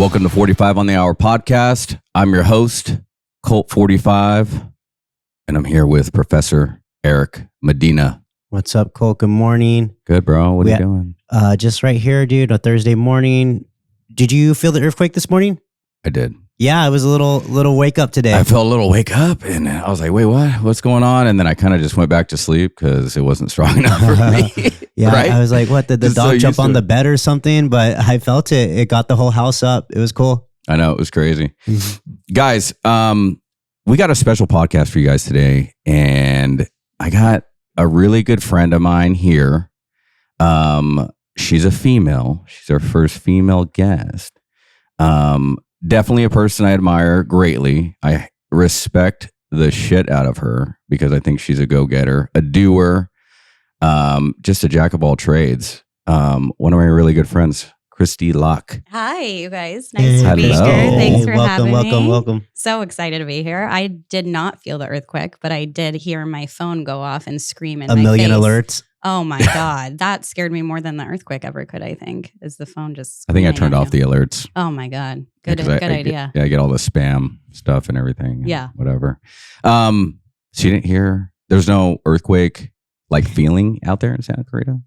Welcome to 45 on the Hour podcast. I'm your host, Colt 45, and I'm here with Professor Eric Medina. What's up, Colt? Good morning. Good, bro. What are you doing? Just right here, dude, a Thursday morning. Did you feel the earthquake this morning? I did. Yeah, it was a little wake up today. I felt a little wake up, and I was like, wait, what? What's going on? And then I kind of just went back to sleep because it wasn't strong enough for me. Yeah, right? I was like, what, did the dog jump on the bed or something? But I felt it. It got the whole house up. It was cool. I know, it was crazy. Guys, we got a special podcast for you guys today, and I got a really good friend of mine here. She's a female. She's our first female guest. Definitely a person I admire greatly. I respect the shit out of her because I think she's a go-getter, a doer, just a jack of all trades. One of my really good friends, Christie Locke. Hi, you guys. Nice to be here. Thanks for having me. Welcome. So excited to be here. I did not feel the earthquake, but I did hear my phone go off and scream in my face. A million alerts. Oh my God. That scared me more than the earthquake ever could, I think, is the phone just I think I turned off the alerts. Oh my God. Good idea. I get all the spam stuff and everything. Yeah. Whatever. So you didn't hear, there's no earthquake like feeling out there in Santa Clarita?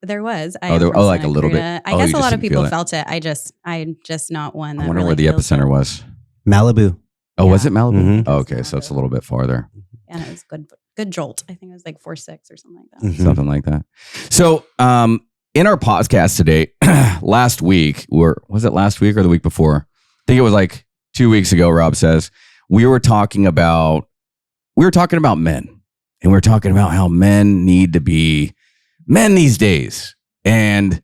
There was. Like a little bit. I guess a lot of people felt it. I'm just not one that I wonder really where the epicenter it. was. Malibu. Oh, was it Malibu? Mm-hmm. Oh, okay, so it's a little bit farther. And it was good jolt. I think it was like 4.6 or something like that. Mm-hmm. Something like that. So in our podcast today, last week, was it last week or the week before? I think it was like 2 weeks ago, Rob says, we were talking about men. And we're talking about how men need to be men these days. And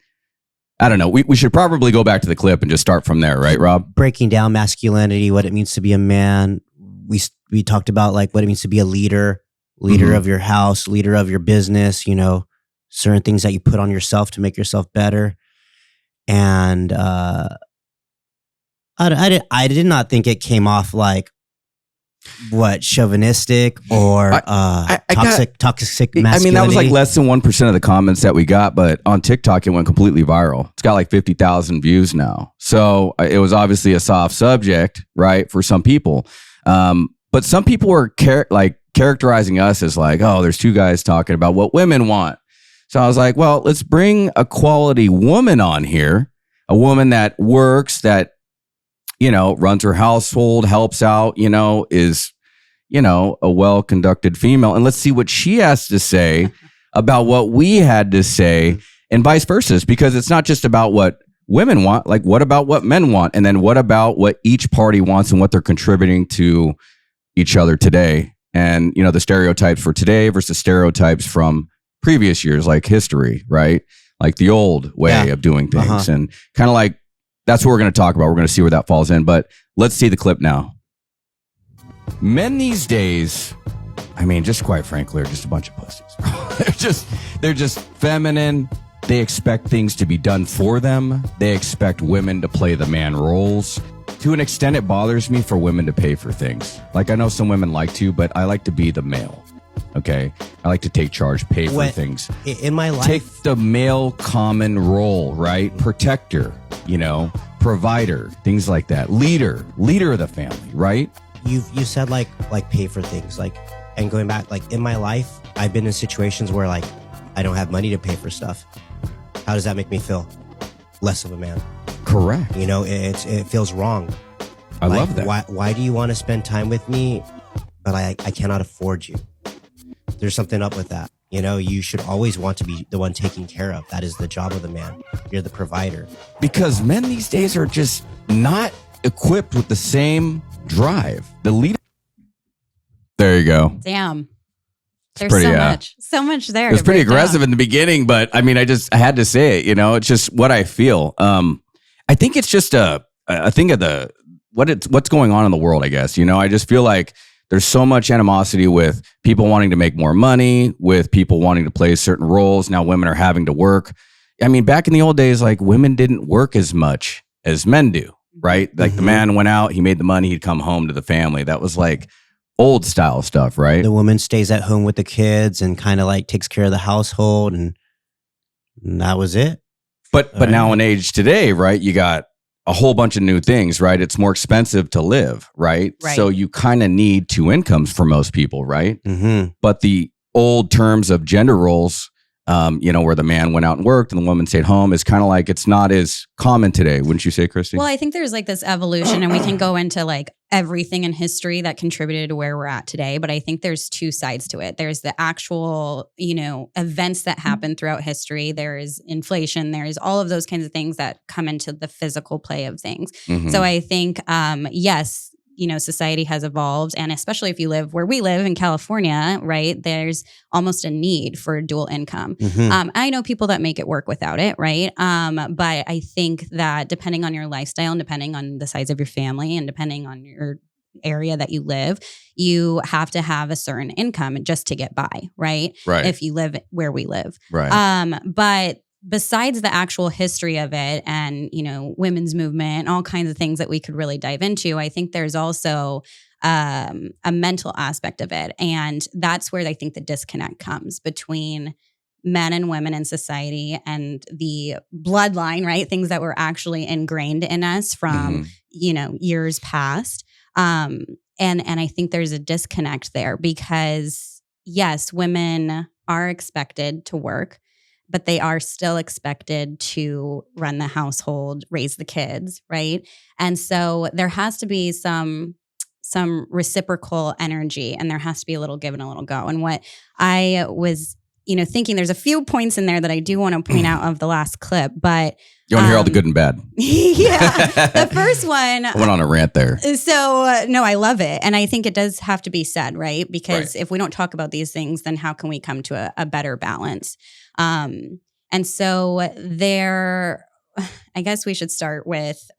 I don't know, we should probably go back to the clip and just start from there, right, Rob? Breaking down masculinity, what it means to be a man. We talked about like what it means to be a leader mm-hmm. of your house, leader of your business, certain things that you put on yourself to make yourself better. And I did not think it came off like chauvinistic or toxic masculinity. I mean, that was like less than 1% of the comments that we got, but on TikTok it went completely viral. It's got like 50,000 views now. So it was obviously a soft subject, right, for some people. But some people were characterizing us as like, oh, there's two guys talking about what women want. So I was like, well, let's bring a quality woman on here, a woman that works, that runs her household, helps out, is, a well-conducted female. And let's see what she has to say about what we had to say and vice versa. Because it's not just about what women want, like what about what men want? And then what about what each party wants and what they're contributing to each other today? And, the stereotypes for today versus stereotypes from previous years, like history, right? Like the old way of doing things. And kind of like, that's what we're going to talk about. We're going to see where that falls in. But let's see the clip now. Men these days, I mean, just quite frankly, are just a bunch of pussies. They're just feminine. They expect things to be done for them. They expect women to play the man roles. To an extent, it bothers me for women to pay for things. Like, I know some women like to, but I like to be the male. Okay, I like to take charge, pay for things. In my life, take the male common role, right? Protector, provider, things like that. Leader of the family, right? You said like pay for things, and going back, in my life, I've been in situations where I don't have money to pay for stuff. How does that make me feel? Less of a man. Correct. It feels wrong. I love that. Why do you want to spend time with me, but I cannot afford you? There's something up with that. You should always want to be the one taking care of. That is the job of the man. You're the provider. Because men these days are just not equipped with the same drive. The leader. There you go. Damn. There's so much there. It was pretty aggressive in the beginning, but I mean, I had to say it, it's just what I feel. I think it's just a thing of what's going on in the world, I guess. I just feel like there's so much animosity with people wanting to make more money, with people wanting to play certain roles. Now women are having to work. I mean, back in the old days, women didn't work as much as men do, right? Like the man went out, he made the money, he'd come home to the family. That was old style stuff, right? The woman stays at home with the kids and kind of takes care of the household, and that was it. But now in age today, right, you got a whole bunch of new things, right? It's more expensive to live, right? Right. So you kind of need two incomes for most people, right? Mm-hmm. But the old terms of gender roles, where the man went out and worked and the woman stayed home, is kind of like it's not as common today, wouldn't you say, Christy? Well, I think there's like this evolution, and we can go into like everything in history that contributed to where we're at today. But I think there's two sides to it. There's the actual, events that happen throughout history. There's inflation. There's all of those kinds of things that come into the physical play of things. Mhm. So I think, yes, society has evolved. And especially if you live where we live in California, right, there's almost a need for dual income. Mm-hmm. I know people that make it work without it, right? But I think that depending on your lifestyle and depending on the size of your family and depending on your area that you live, you have to have a certain income just to get by, right? Right. If you live where we live. Right. But besides the actual history of it and, women's movement and all kinds of things that we could really dive into, I think there's also a mental aspect of it. And that's where I think the disconnect comes between men and women in society and the bloodline, right? Things that were actually ingrained in us from, years past. And I think there's a disconnect there because, yes, women are expected to work, but they are still expected to run the household, raise the kids, right? And so there has to be some reciprocal energy, and there has to be a little give and a little go. And what I was, thinking, there's a few points in there that I do want to point out of the last clip, but You want to hear all the good and bad? yeah, the first one. I went on a rant there. So, no, I love it. And I think it does have to be said, right? Because if we don't talk about these things, then how can we come to a better balance? And so there, I guess we should start with,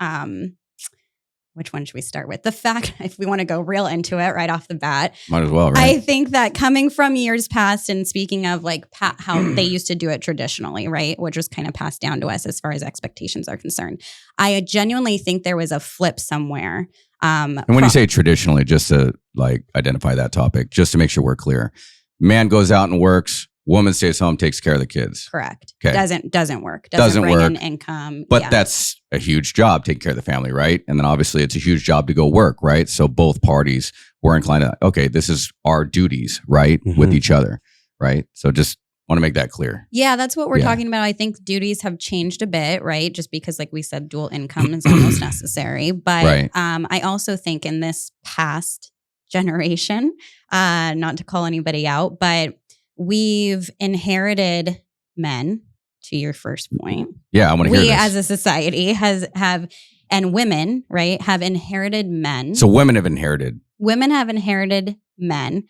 which one should we start with? The fact, if we want to go real into it right off the bat. Might as well, right? I think that coming from years past and speaking of like how they used to do it traditionally, right? Which was kind of passed down to us as far as expectations are concerned. I genuinely think there was a flip somewhere. And when you say traditionally, just to like identify that topic, just to make sure we're clear, man goes out and works, woman stays home, takes care of the kids. Correct. Okay. Doesn't work. Doesn't bring work. in income. But Yeah. that's a huge job, taking care of the family, right? And then obviously it's a huge job to go work, right? So both parties were inclined to, okay, this is our duties, right? With Mhm. each other, right? So just want to make that clear. Yeah, that's what we're Yeah. talking about. I think duties have changed a bit, right? Just because, like we said, dual income is almost necessary. But Right. I also think in this past generation, not to call anybody out, but we've inherited men, to your first point. Yeah, I want to hear We this. as a society have and women, right, have inherited men. So women have inherited. Women have inherited men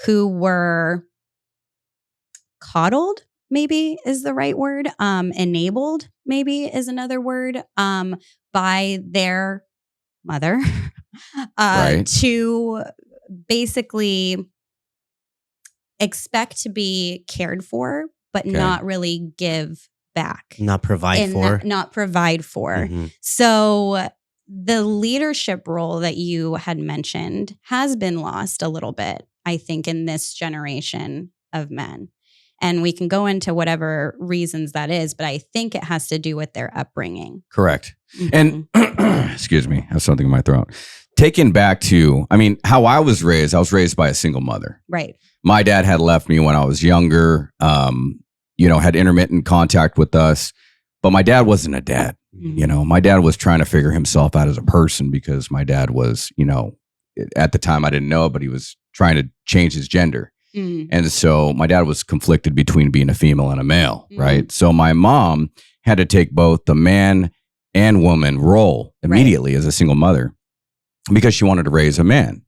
who were coddled, maybe is the right word. Enabled, maybe is another word, by their mother Right. to basically expect to be cared for, but Okay. not really give back. Not provide for. Not provide for. Mhm. So the leadership role that you had mentioned has been lost a little bit, I think, in this generation of men. And we can go into whatever reasons that is, but I think it has to do with their upbringing. Correct. Mhm. And excuse me, I have something in my throat. Taken back to, how I was raised by a single mother. Right. My dad had left me when I was younger, had intermittent contact with us, but my dad wasn't a dad. Mhm. My dad was trying to figure himself out as a person because my dad was, at the time I didn't know, but he was trying to change his gender. Mm. And so my dad was conflicted between being a female and a male, Mhm. right? So my mom had to take both the man and woman role immediately as a single mother because she wanted to raise a man.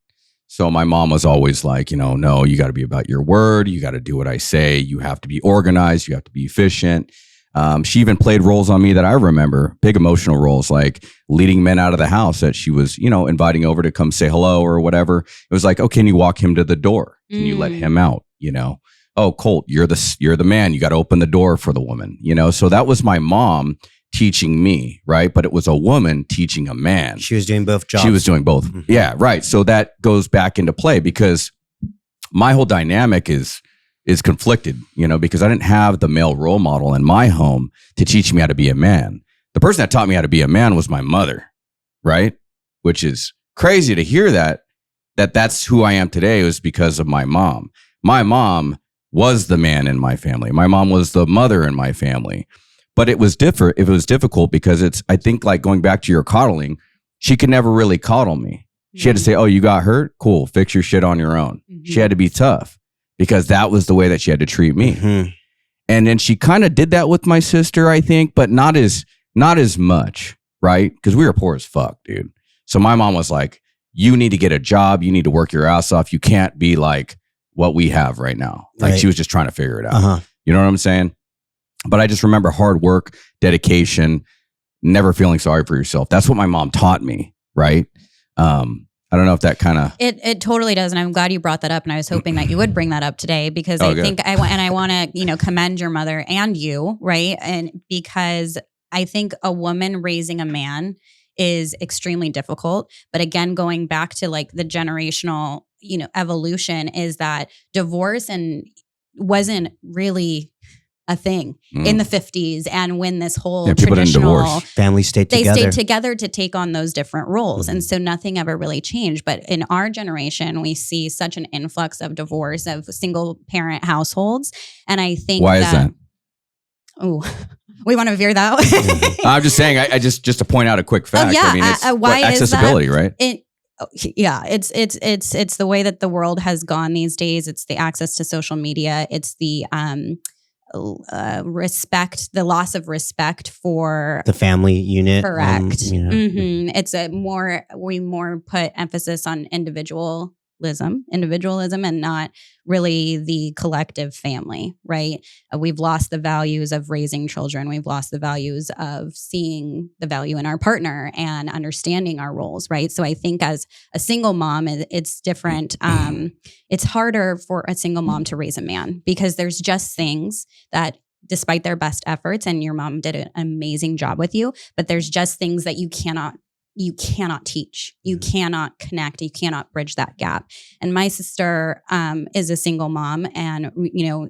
So my mom was always like, no, you got to be about your word. You got to do what I say. You have to be organized. You have to be efficient. She even played roles on me that I remember, big emotional roles, like leading men out of the house that she was, inviting over to come say hello or whatever. It was like, oh, can you walk him to the door? Can you let him out? Oh, Colt, you're the man. You got to open the door for the woman, So that was my mom teaching me, right? But it was a woman teaching a man. She was doing both jobs. She was doing both. Mhm. Yeah, right. So that goes back into play because my whole dynamic is conflicted, because I didn't have the male role model in my home to teach me how to be a man. the person that taught me how to be a man was my mother, right? Which is crazy to hear that's who I am today was because of my mom. My mom was the man in my family. My mom was the mother in my family. But it was different. It was difficult because I think like going back to your coddling, she could never really coddle me. She had to say, oh, you got hurt? Cool. Fix your shit on your own. Mm-hmm. She had to be tough because that was the way that she had to treat me. Mm-hmm. And then she kind of did that with my sister, I think, but not as much, right? Because we were poor as fuck, dude. So my mom was like, you need to get a job. You need to work your ass off. You can't be like what we have right now. Like right. She was just trying to figure it out. Uh-huh. You know what I'm saying? But I just remember hard work, dedication, never feeling sorry for yourself. That's what my mom taught me, right? I don't know if that kind of... It totally does. And I'm glad you brought that up. And I was hoping that you would bring that up today because I think I want to, commend your mother and you, right? And because I think a woman raising a man is extremely difficult. But again, going back to like the generational, evolution is that divorce wasn't really a thing in the 50s, and when this whole traditional families stayed together to take on those different roles. And so nothing ever really changed. But in our generation, we see such an influx of divorce, of single parent households. And I think why is that? Oh, we want to veer that way. I'm just saying, I just to point out a quick fact. I mean, it's why accessibility, right? It's the way that the world has gone these days. It's the access to social media. It's the the loss of respect for the family unit. Correct. It's we more put emphasis on individualism and not really the collective family, right? We've lost the values of raising children. We've lost the values of seeing the value in our partner and understanding our roles, right? So I think as a single mom, it's different. It's harder for a single mom to raise a man because there's just things that, despite their best efforts, and your mom did an amazing job with you, but there's just things that you cannot teach. You cannot connect. You cannot bridge that gap. And my sister is a single mom and,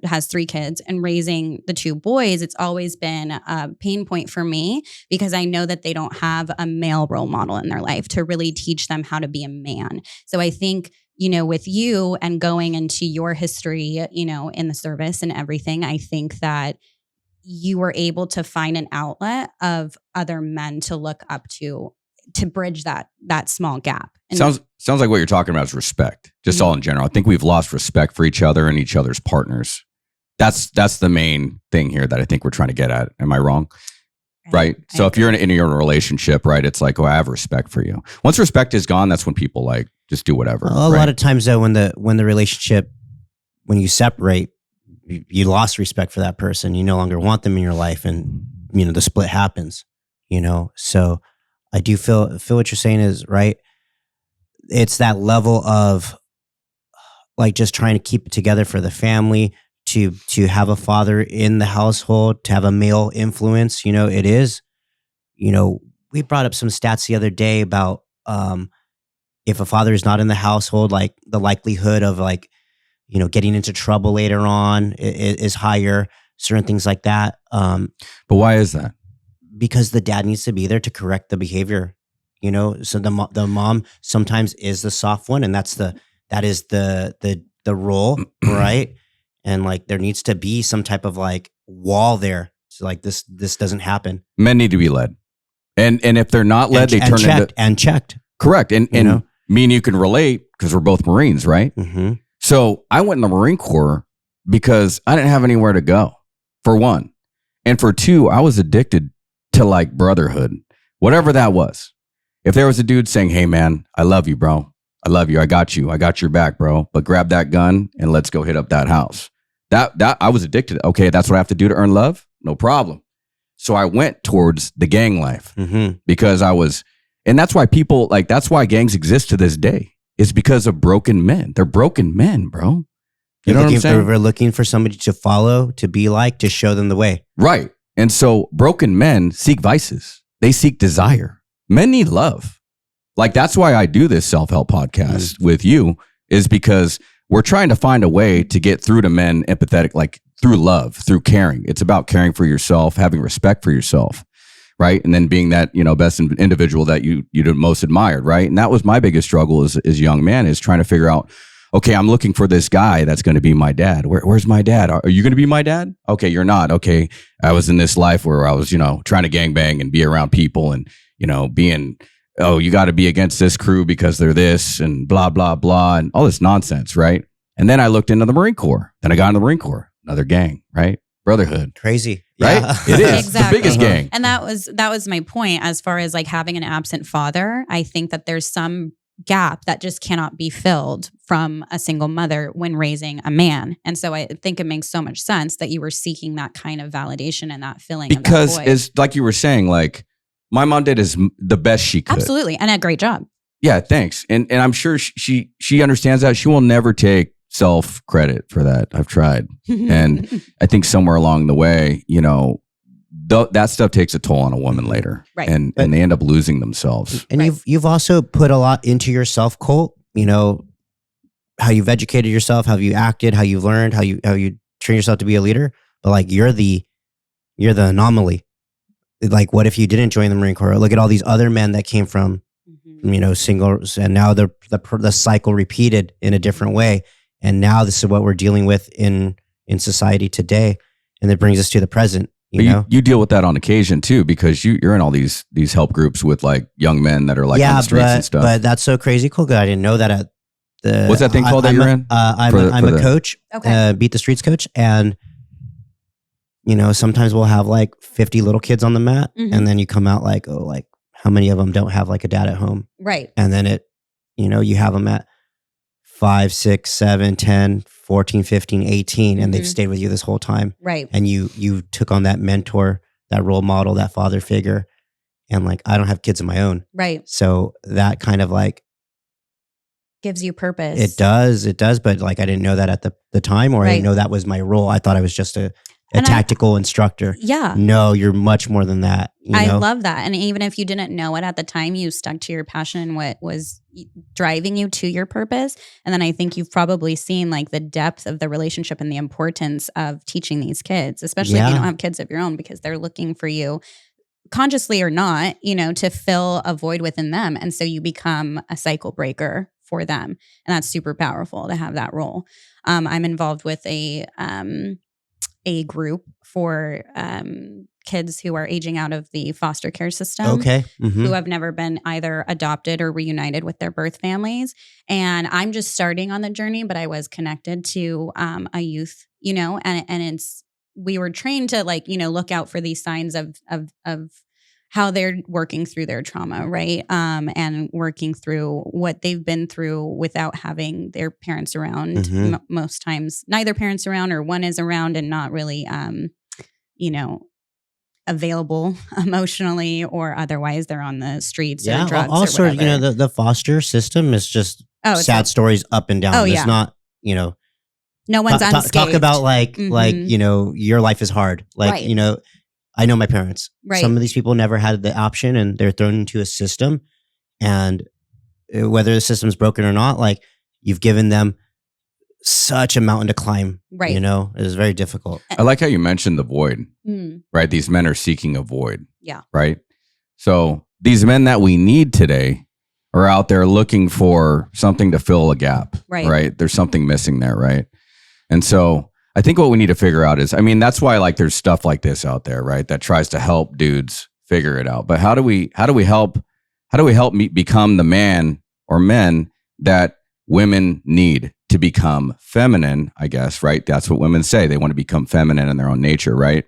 has 3 kids, and raising the 2 boys, it's always been a pain point for me because I know that they don't have a male role model in their life to really teach them how to be a man. So I think, with you and going into your history, in the service and everything, I think that you were able to find an outlet of other men to look up to bridge that small gap. And sounds like what you're talking about is respect, just all in general. I think we've lost respect for each other and each other's partners. That's the main thing here that I think we're trying to get at. Am I wrong? Right. So if you're in a relationship, right, it's like, oh, I have respect for you. Once respect is gone, that's when people like just do whatever. A lot of times though, when the relationship, when you separate, you lost respect for that person. You no longer want them in your life, and the split happens. So I do feel what you're saying is right. It's that level of like just trying to keep it together for the family, to have a father in the household, to have a male influence. It is, we brought up some stats the other day about if a father is not in the household, like the likelihood of like, getting into trouble later on is higher, certain things like that. But why is that? Because the dad needs to be there to correct the behavior, so the mom sometimes is the soft one, and that is the role, right? And like there needs to be some type of like wall there, so like this doesn't happen. Men need to be led, and if they're not led, they turn into checked. Correct, and me and you can relate because we're both Marines, right? Mm-hmm. So I went in the Marine Corps because I didn't have anywhere to go, for one, and for 2, I was addicted to like brotherhood, whatever that was. If there was a dude saying, hey man, I love you, bro. I love you. I got your back, bro. But grab that gun and let's go hit up that house. That I was addicted. Okay, that's what I have to do to earn love? No problem. So I went towards the gang life because and that's why that's why gangs exist to this day. It's because of broken men. They're broken men, bro. You know what I'm saying? We're looking for somebody to follow, to be like, to show them the way. Right. And so broken men seek vices. They seek desire. Men need love. Like that's why I do this self-help podcast with you, is because we're trying to find a way to get through to men empathetic, like through love, through caring. It's about caring for yourself, having respect for yourself. right? And then being that, best individual that you most admired, right? And that was my biggest struggle as a young man, is trying to figure out, okay, I'm looking for this guy that's going to be my dad. Where's my dad? Are you going to be my dad? Okay, you're not. Okay, I was in this life where I was, trying to gangbang and be around people and, being, oh, you got to be against this crew because they're this and blah, blah, blah, and all this nonsense, right? And then I looked into the Marine Corps. Then I got into the Marine Corps, another gang, right? Brotherhood. Crazy. Right? Yeah. It is Exactly. the biggest gang. And that was my point as far as like having an absent father. I think that there's some gap that just cannot be filled from a single mother when raising a man. And so I think it makes so much sense that you were seeking that kind of validation and that feeling Because of that void. it's like you were saying, like my mom did the best she could. Absolutely. And a great job. Yeah, thanks. And I'm sure she understands that. She will never take self credit for that. I've tried. And I think somewhere along the way, that stuff takes a toll on a woman later. Right. And they end up losing themselves. And Right. you've also put a lot into yourself, Colt. How you've educated yourself, how you acted, how you've learned, how you train yourself to be a leader. But like you're the anomaly. Like, what if you didn't join the Marine Corps? Look at all these other men that came from singles, and now the cycle repeated in a different way. And now this is what we're dealing with in society today. And it brings us to the present. You deal with that on occasion too, because you're in all these help groups with like young men that are like on the streets and stuff. But that's so crazy cool. I didn't know that at the What's that thing called that you're in? I'm a coach, Okay. Beat the Streets coach, and sometimes we'll have like 50 little kids on the mat, and then you come out like, oh, like how many of them don't have like a dad at home? Right. And then you have them at 5, 6, 7, 10, 14, 15, 18, and they've stayed with you this whole time. Right. And you took on that mentor, that role model, that father figure. And like, I don't have kids of my own. Right. So that kind of like, Gives you purpose. it does. But like, I didn't know that at the time, or I didn't know that was my role. I thought I was just a tactical instructor. Yeah. No, you're much more than that. I love that. And even if you didn't know it at the time, you stuck to your passion and what was driving you to your purpose. And then I think you've probably seen like the depth of the relationship and the importance of teaching these kids, especially if you don't have kids of your own, because they're looking for you, consciously or not, to fill a void within them. And so you become a cycle breaker for them. And that's super powerful to have that role. I'm involved with a group for kids who are aging out of the foster care system. Okay. Who have never been either adopted or reunited with their birth families. And I'm just starting on the journey, but I was connected to a youth, and it's, we were trained to like, look out for these signs of how they're working through their trauma, right? And working through what they've been through without having their parents around. Most times, neither parents around, or one is around and not really, available emotionally or otherwise. They're on the streets or drugs also, or whatever. the foster system is just sad stories up and down. It's not, no one's unscathed. Talk about like your life is hard. Like, Right. I know my parents. Right. Some of these people never had the option, and they're thrown into a system. And whether the system's broken or not, like you've given them such a mountain to climb. Right. It is very difficult. I like how you mentioned the void, right? These men are seeking a void. Yeah. Right. So these men that we need today are out there looking for something to fill a gap. Right. Right. There's something missing there. Right. And so I think what we need to figure out is, that's why like there's stuff like this out there, right? That tries to help dudes figure it out. But how do we help become the man or men that women need to become feminine, I guess, right? That's what women say. They want to become feminine in their own nature, right?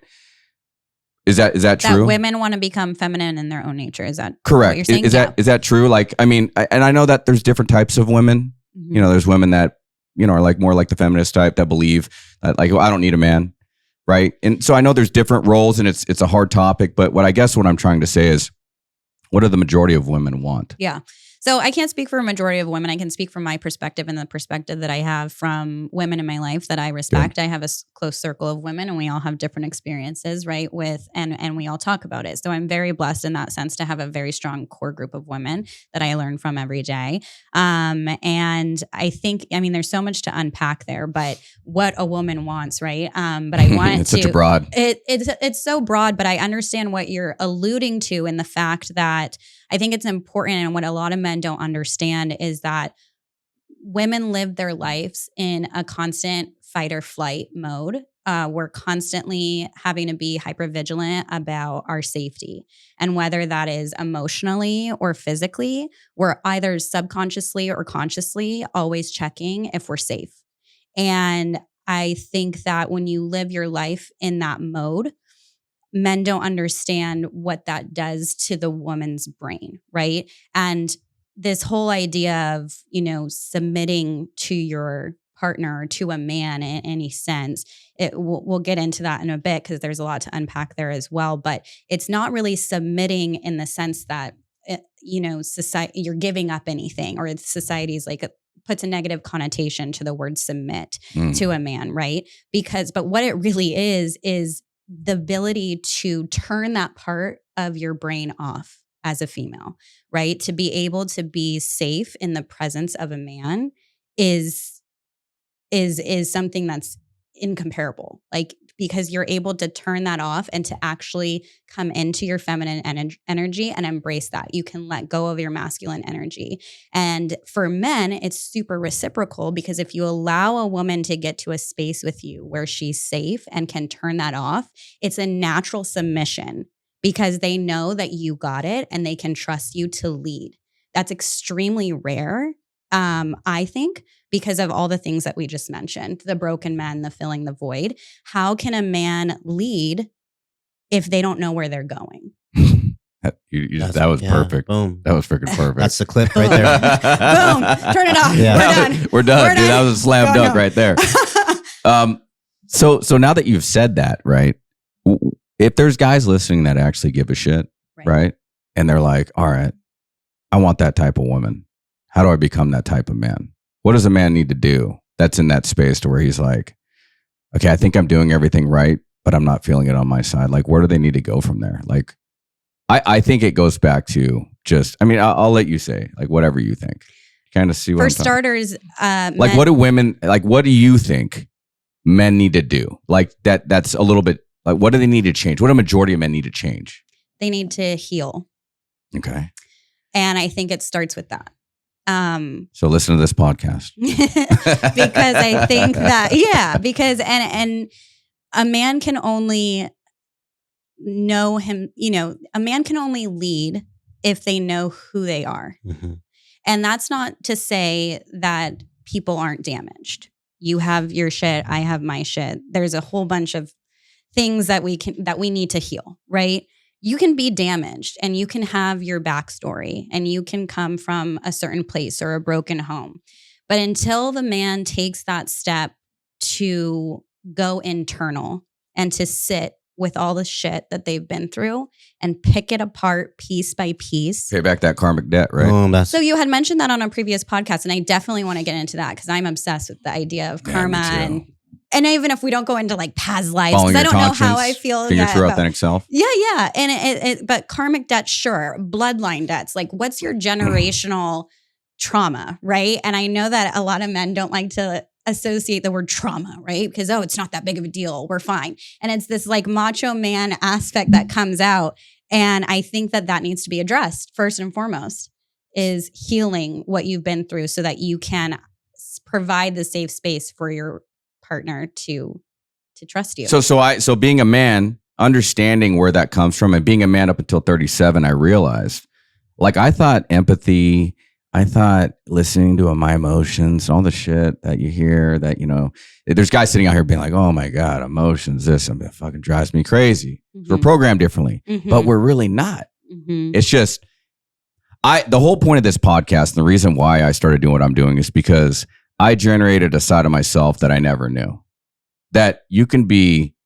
Is that true? That women want to become feminine in their own nature. Is that correct? What you're saying? Is that true? Like, and I know that there's different types of women. There's women that, are like more like the feminist type that believe that like, I don't need a man. Right. And so I know there's different roles, and it's a hard topic, but what I'm trying to say is, what do the majority of women want? Yeah. So I can't speak for a majority of women. I can speak from my perspective and the perspective that I have from women in my life that I respect. Good. I have a close circle of women, and we all have different experiences, right? And we all talk about it. So I'm very blessed in that sense to have a very strong core group of women that I learn from every day. And I think, there's so much to unpack there, but what a woman wants, right? But I want it's such a broad. It's so broad, but I understand what you're alluding to in the fact that I think it's important, and what a lot of men don't understand is that women live their lives in a constant fight or flight mode. We're constantly having to be hypervigilant about our safety. And whether that is emotionally or physically, we're either subconsciously or consciously always checking if we're safe. And I think that when you live your life in that mode, men don't understand what that does to the woman's brain, right? And this whole idea of, submitting to your partner or to a man in any sense, we'll get into that in a bit because there's a lot to unpack there as well. But it's not really submitting in the sense that, society, you're giving up anything, or society's puts a negative connotation to the word submit to a man, right? But what it really is the ability to turn that part of your brain off as a female, right? To be able to be safe in the presence of a man is something that's incomparable. Because you're able to turn that off and to actually come into your feminine energy and embrace that. You can let go of your masculine energy. And for men, it's super reciprocal, because if you allow a woman to get to a space with you where she's safe and can turn that off, it's a natural submission, because they know that you got it and they can trust you to lead. That's extremely rare, I think, because of all the things that we just mentioned, the broken men, the filling the void. How can a man lead if they don't know where they're going? That was perfect. Boom. That was freaking perfect. That's the clip right there. Boom. Turn it off. Yeah. We're done. Dude. That was a slam dunk right there. So now that you've said that, right? If there's guys listening that actually give a shit, right? And they're like, all right, I want that type of woman. How do I become that type of man? What does a man need to do that's in that space to where he's like, okay, I think I'm doing everything right, but I'm not feeling it on my side. Where do they need to go from there? I think it goes back to just, I'll let you say, whatever you think. Kind of see what For starters, what do women, what do you think men need to do? That's a little bit, what do they need to change? What do a majority of men need to change? They need to heal. Okay. And I think it starts with that. So listen to this podcast. Because I think that, because a man can only know him, a man can only lead if they know who they are. Mm-hmm. And that's not to say that people aren't damaged. You have your shit, I have my shit. There's a whole bunch of things that we need to heal, right? You can be damaged and you can have your backstory and you can come from a certain place or a broken home. But until the man takes that step to go internal and to sit with all the shit that they've been through and pick it apart piece by piece. Pay back that karmic debt, right? So you had mentioned that on a previous podcast, and I definitely want to get into that because I'm obsessed with the idea of karma and even if we don't go into past lives, because I don't know how I feel. Being your true authentic self. Yeah. And but karmic debt, sure. Bloodline debts. What's your generational trauma, right? And I know that a lot of men don't like to associate the word trauma, right? Because, it's not that big of a deal. We're fine. And it's this macho man aspect that comes out. And I think that needs to be addressed first and foremost, is healing what you've been through so that you can provide the safe space for your partner to trust you. So being a man, understanding where that comes from, and being a man up until 37, I realized, I thought empathy, I thought listening to my emotions, all the shit that you hear, that, there's guys sitting out here being like, oh my God, emotions, this, it fucking drives me crazy. Mm-hmm. We're programmed differently, but we're really not. Mm-hmm. It's just, the whole point of this podcast, and the reason why I started doing what I'm doing, is because I generated a side of myself that I never knew. That you can be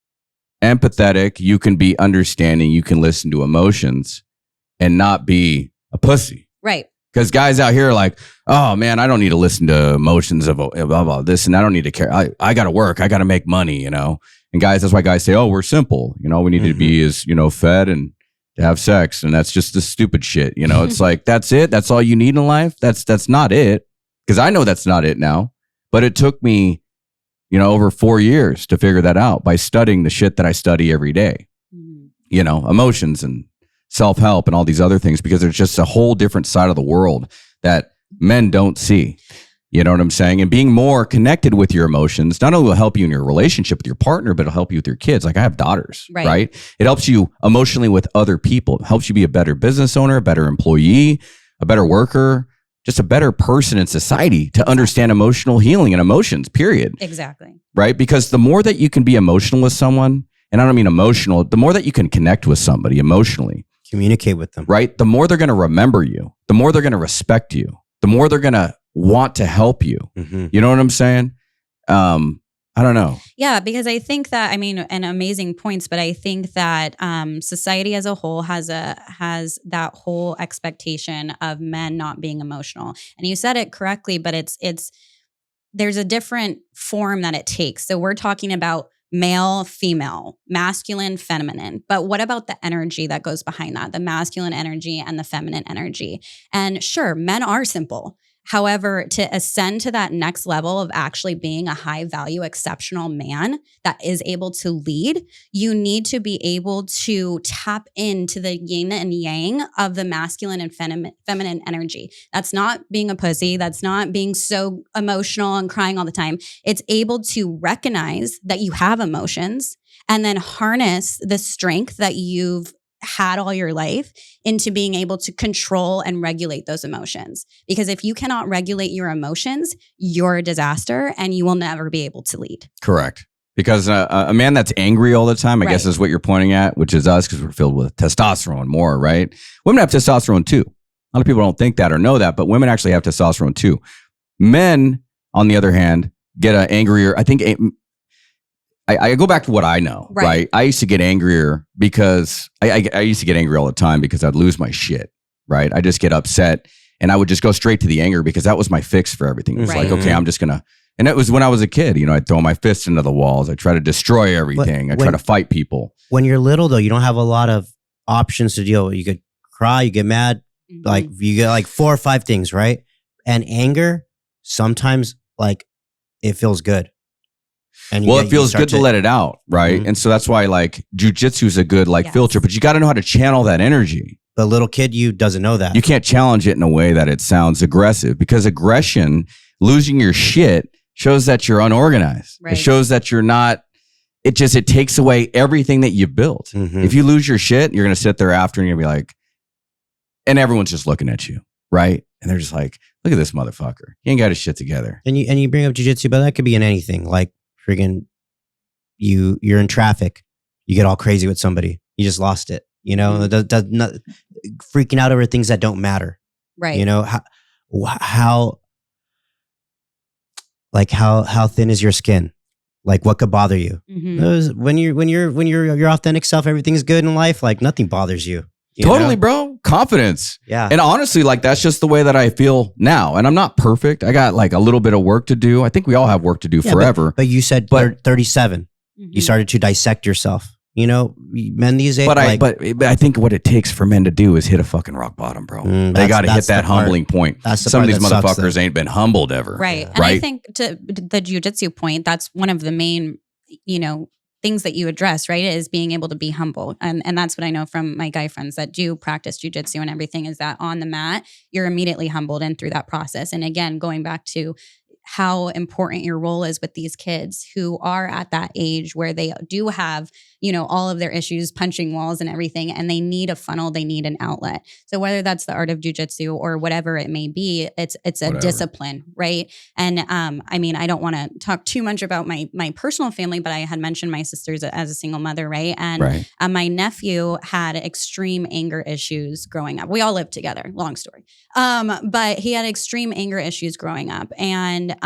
empathetic, you can be understanding, you can listen to emotions and not be a pussy. Right. Because guys out here are like, oh man, I don't need to listen to emotions of blah, blah, this, and I don't need to care. I got to work. I got to make money, And guys, that's why guys say, oh, we're simple. We need to be is, fed and to have sex. And that's just the stupid shit. It's like, that's it. That's all you need in life. That's not it. Because I know that's not it now. But it took me, over 4 years to figure that out by studying the shit that I study every day. Emotions and self-help and all these other things, because there's just a whole different side of the world that men don't see. You know what I'm saying? And being more connected with your emotions not only will help you in your relationship with your partner, but it'll help you with your kids. Like I have daughters, right? It helps you emotionally with other people. It helps you be a better business owner, a better employee, a better worker, just a better person in society to understand emotional healing and emotions, period. Exactly. Right? Because the more that you can be emotional with someone, and I don't mean emotional, the more that you can connect with somebody emotionally, communicate with them, right? The more they're going to remember you, the more they're going to respect you, the more they're going to want to help you. You know what I'm saying? I don't know. Yeah, because I think that, and amazing points, but I think that society as a whole has that whole expectation of men not being emotional. And you said it correctly, but there's a different form that it takes. So we're talking about male, female, masculine, feminine. But what about the energy that goes behind that? The masculine energy and the feminine energy. And sure, men are simple. However, to ascend to that next level of actually being a high value, exceptional man that is able to lead, you need to be able to tap into the yin and yang of the masculine and feminine energy. That's not being a pussy. That's not being so emotional and crying all the time. It's able to recognize that you have emotions and then harness the strength that you've had all your life into being able to control and regulate those emotions. Because if you cannot regulate your emotions, you're a disaster and you will never be able to lead. Correct. Because a man that's angry all the time, I guess is what you're pointing at, which is us because we're filled with testosterone more, right? Women have testosterone too. A lot of people don't think that or know that, but women actually have testosterone too. Men, on the other hand, get an angrier, I think I go back to what I know, right? I used to get angrier because I used to get angry all the time because I'd lose my shit, right? I just get upset and I would just go straight to the anger because that was my fix for everything. It was like, okay, I'm just going to, and it was when I was a kid, I'd throw my fists into the walls. I try to destroy everything. I try to fight people. When you're little though, you don't have a lot of options to deal with. You could cry, you get mad, like you get like 4 or 5 things, right? And anger, sometimes like it feels good. And it feels good to let it out, right? And so that's why like jujitsu is a good filter, but you got to know how to channel that energy. The little kid you doesn't know that. You can't challenge it in a way that it sounds aggressive because aggression, losing your shit, shows that you're unorganized. Right. It shows that you're not. It takes away everything that you built. If you lose your shit, you're gonna sit there after and you're gonna be like, and everyone's just looking at you, right? And they're just like, look at this motherfucker. He ain't got his shit together. And you bring up jiu-jitsu, but that could be in anything. Like friggin' you're in traffic, you get all crazy with somebody, you just lost it. Does not freaking out over things that don't matter. Right. How thin is your skin? Like what could bother you? When you're your authentic self, everything's good in life. Like nothing bothers you. Totally, bro. Confidence. Yeah. And honestly, like that's just the way that I feel now. And I'm not perfect. I got like a little bit of work to do. I think we all have work to do forever. But you said 37. You started to dissect yourself. Men these days. But I think what it takes for men to do is hit a fucking rock bottom, bro. They got to hit that humbling point. Some of these motherfuckers ain't been humbled ever. Right. And I think to the jiu-jitsu point, that's one of the main, things that you address, right, is being able to be humble. And that's what I know from my guy friends that do practice jujitsu and everything is that on the mat, you're immediately humbled and through that process. And again, going back to how important your role is with these kids who are at that age where they do have, all of their issues, punching walls and everything, and they need a funnel, they need an outlet. So whether that's the art of jujitsu or whatever it may be, it's a discipline, right? And I don't want to talk too much about my personal family, but I had mentioned my sisters as a single mother, right? And my nephew had extreme anger issues growing up. We all lived together, long story. But he had extreme anger issues growing up. And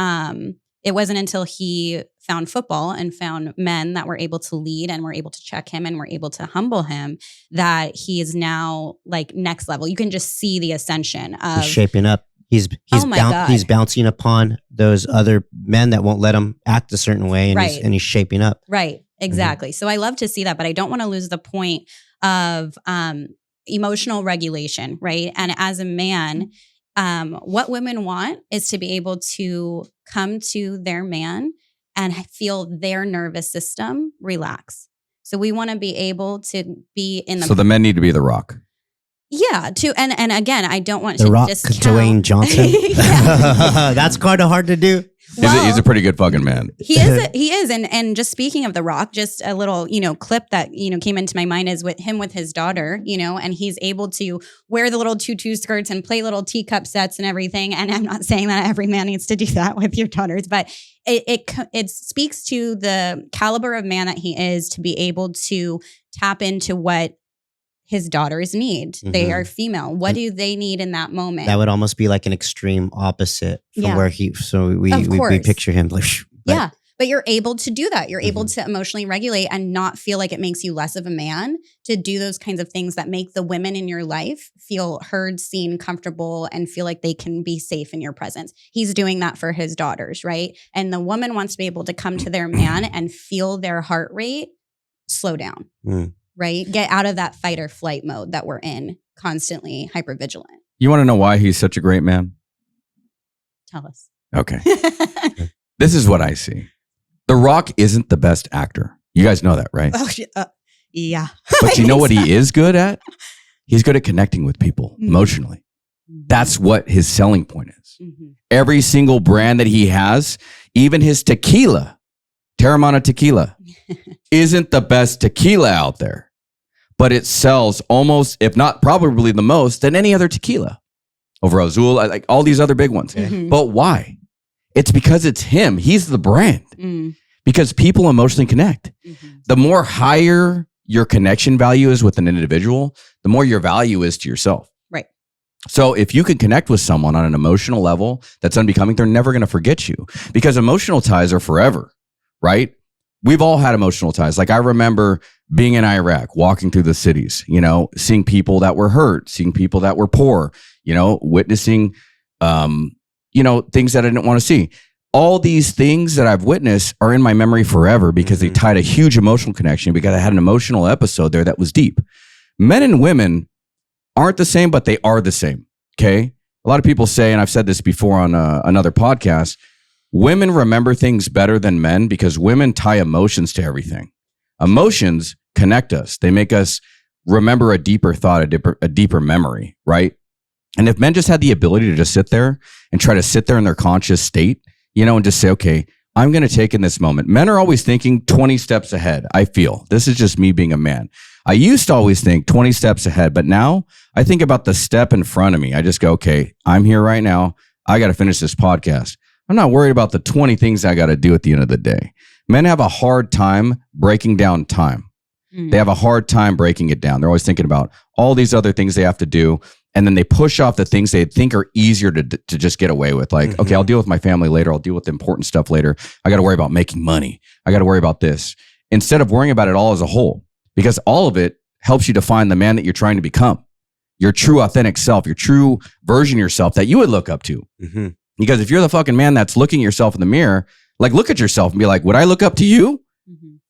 it wasn't until he found football and found men that were able to lead and were able to check him and were able to humble him that he is now like next level. You can just see the ascension of He's shaping up. He's God. he's bouncing upon those other men that won't let him act a certain way, and Right. he's shaping up. Right. Exactly. So I love to see that, but I don't want to lose the point of emotional regulation, right? And as a man, what women want is to be able to come to their man and feel their nervous system relax. So we want to be able to be in the So the men need to be the Rock. yeah, and again, I don't want The to Rock, discount Dwayne Johnson. Yeah. That's kind of hard to do. He's a pretty good fucking man. He is. And just speaking of The Rock, just a little, clip that, came into my mind is with his daughter, and he's able to wear the little tutu skirts and play little teacup sets and everything. And I'm not saying that every man needs to do that with your daughters, but it speaks to the caliber of man that he is to be able to tap into what his daughters need. Mm-hmm. They are female. What do they need in that moment? That would almost be like an extreme opposite from Yeah. where he. So we course. picture him like. Yeah. But you're able to do that. You're able Mm-hmm. to emotionally regulate and not feel like it makes you less of a man to do those kinds of things that make the women in your life feel heard, seen, comfortable, and feel like they can be safe in your presence. He's doing that for his daughters, right? And the woman wants to be able to come to their man and feel their heart rate slow down, right? Get out of that fight or flight mode that we're in, constantly hypervigilant. You want to know why he's such a great man? Tell us. Okay. This is what I see. The Rock isn't the best actor. You guys know that, right? Oh, yeah. But you know what he is good at? He's good at connecting with people emotionally. That's what his selling point is. Mm-hmm. Every single brand that he has, even his tequila, Terramana tequila, isn't the best tequila out there. But it sells almost, if not probably the most, than any other tequila. Over Azul, like all these other big ones. Mm-hmm. But why? It's because it's him. He's the brand. Because people emotionally connect. The more higher your connection value is with an individual, the more your value is to yourself. Right. So if you can connect with someone on an emotional level that's unbecoming, they're never going to forget you, because emotional ties are forever, right? We've all had emotional ties. Like I remember being in Iraq, walking through the cities, seeing people that were hurt, seeing people that were poor, witnessing, things that I didn't want to see. All these things that I've witnessed are in my memory forever because they tied a huge emotional connection, because I had an emotional episode there that was deep. Men and women aren't the same, but they are the same. Okay. A lot of people say, and I've said this before on another podcast, women remember things better than men because women tie emotions to everything. Emotions connect us. They make us remember a deeper thought, a deeper memory, right? And if men just had the ability to just sit there and try to sit there in their conscious state, and just say, okay, I'm going to take in this moment. Men are always thinking 20 steps ahead. I feel this is just me being a man. I used to always think 20 steps ahead, but now I think about the step in front of me. I just go, okay, I'm here right now. I got to finish this podcast. I'm not worried about the 20 things I got to do at the end of the day. Men have a hard time breaking down time. They have a hard time breaking it down. They're always thinking about all these other things they have to do. And then they push off the things they think are easier to just get away with. Like, okay, I'll deal with my family later. I'll deal with the important stuff later. I got to worry about making money. I got to worry about this. Instead of worrying about it all as a whole, because all of it helps you define the man that you're trying to become. Your true authentic self, your true version of yourself that you would look up to. Because if you're the fucking man that's looking at yourself in the mirror, like look at yourself and be like, would I look up to you?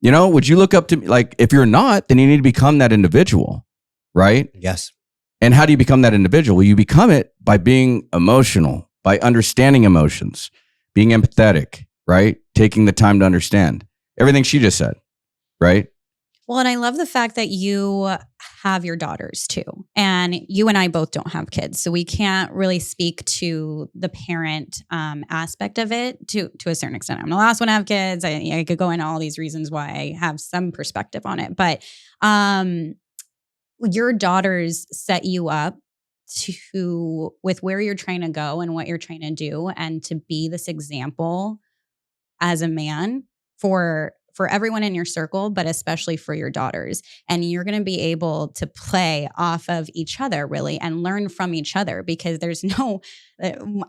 Would you look up to me? Like, if you're not, then you need to become that individual, right? Yes. And how do you become that individual? Well, you become it by being emotional, by understanding emotions, being empathetic, right? Taking the time to understand everything she just said, right? Well, and I love the fact that you have your daughters too. And you and I both don't have kids. So we can't really speak to the parent aspect of it to a certain extent. I'm the last one to have kids. I could go into all these reasons why I have some perspective on it. But your daughters set you up with where you're trying to go and what you're trying to do, and to be this example as a man for for everyone in your circle, but especially for your daughters. And you're going to be able to play off of each other really and learn from each other, because there's no,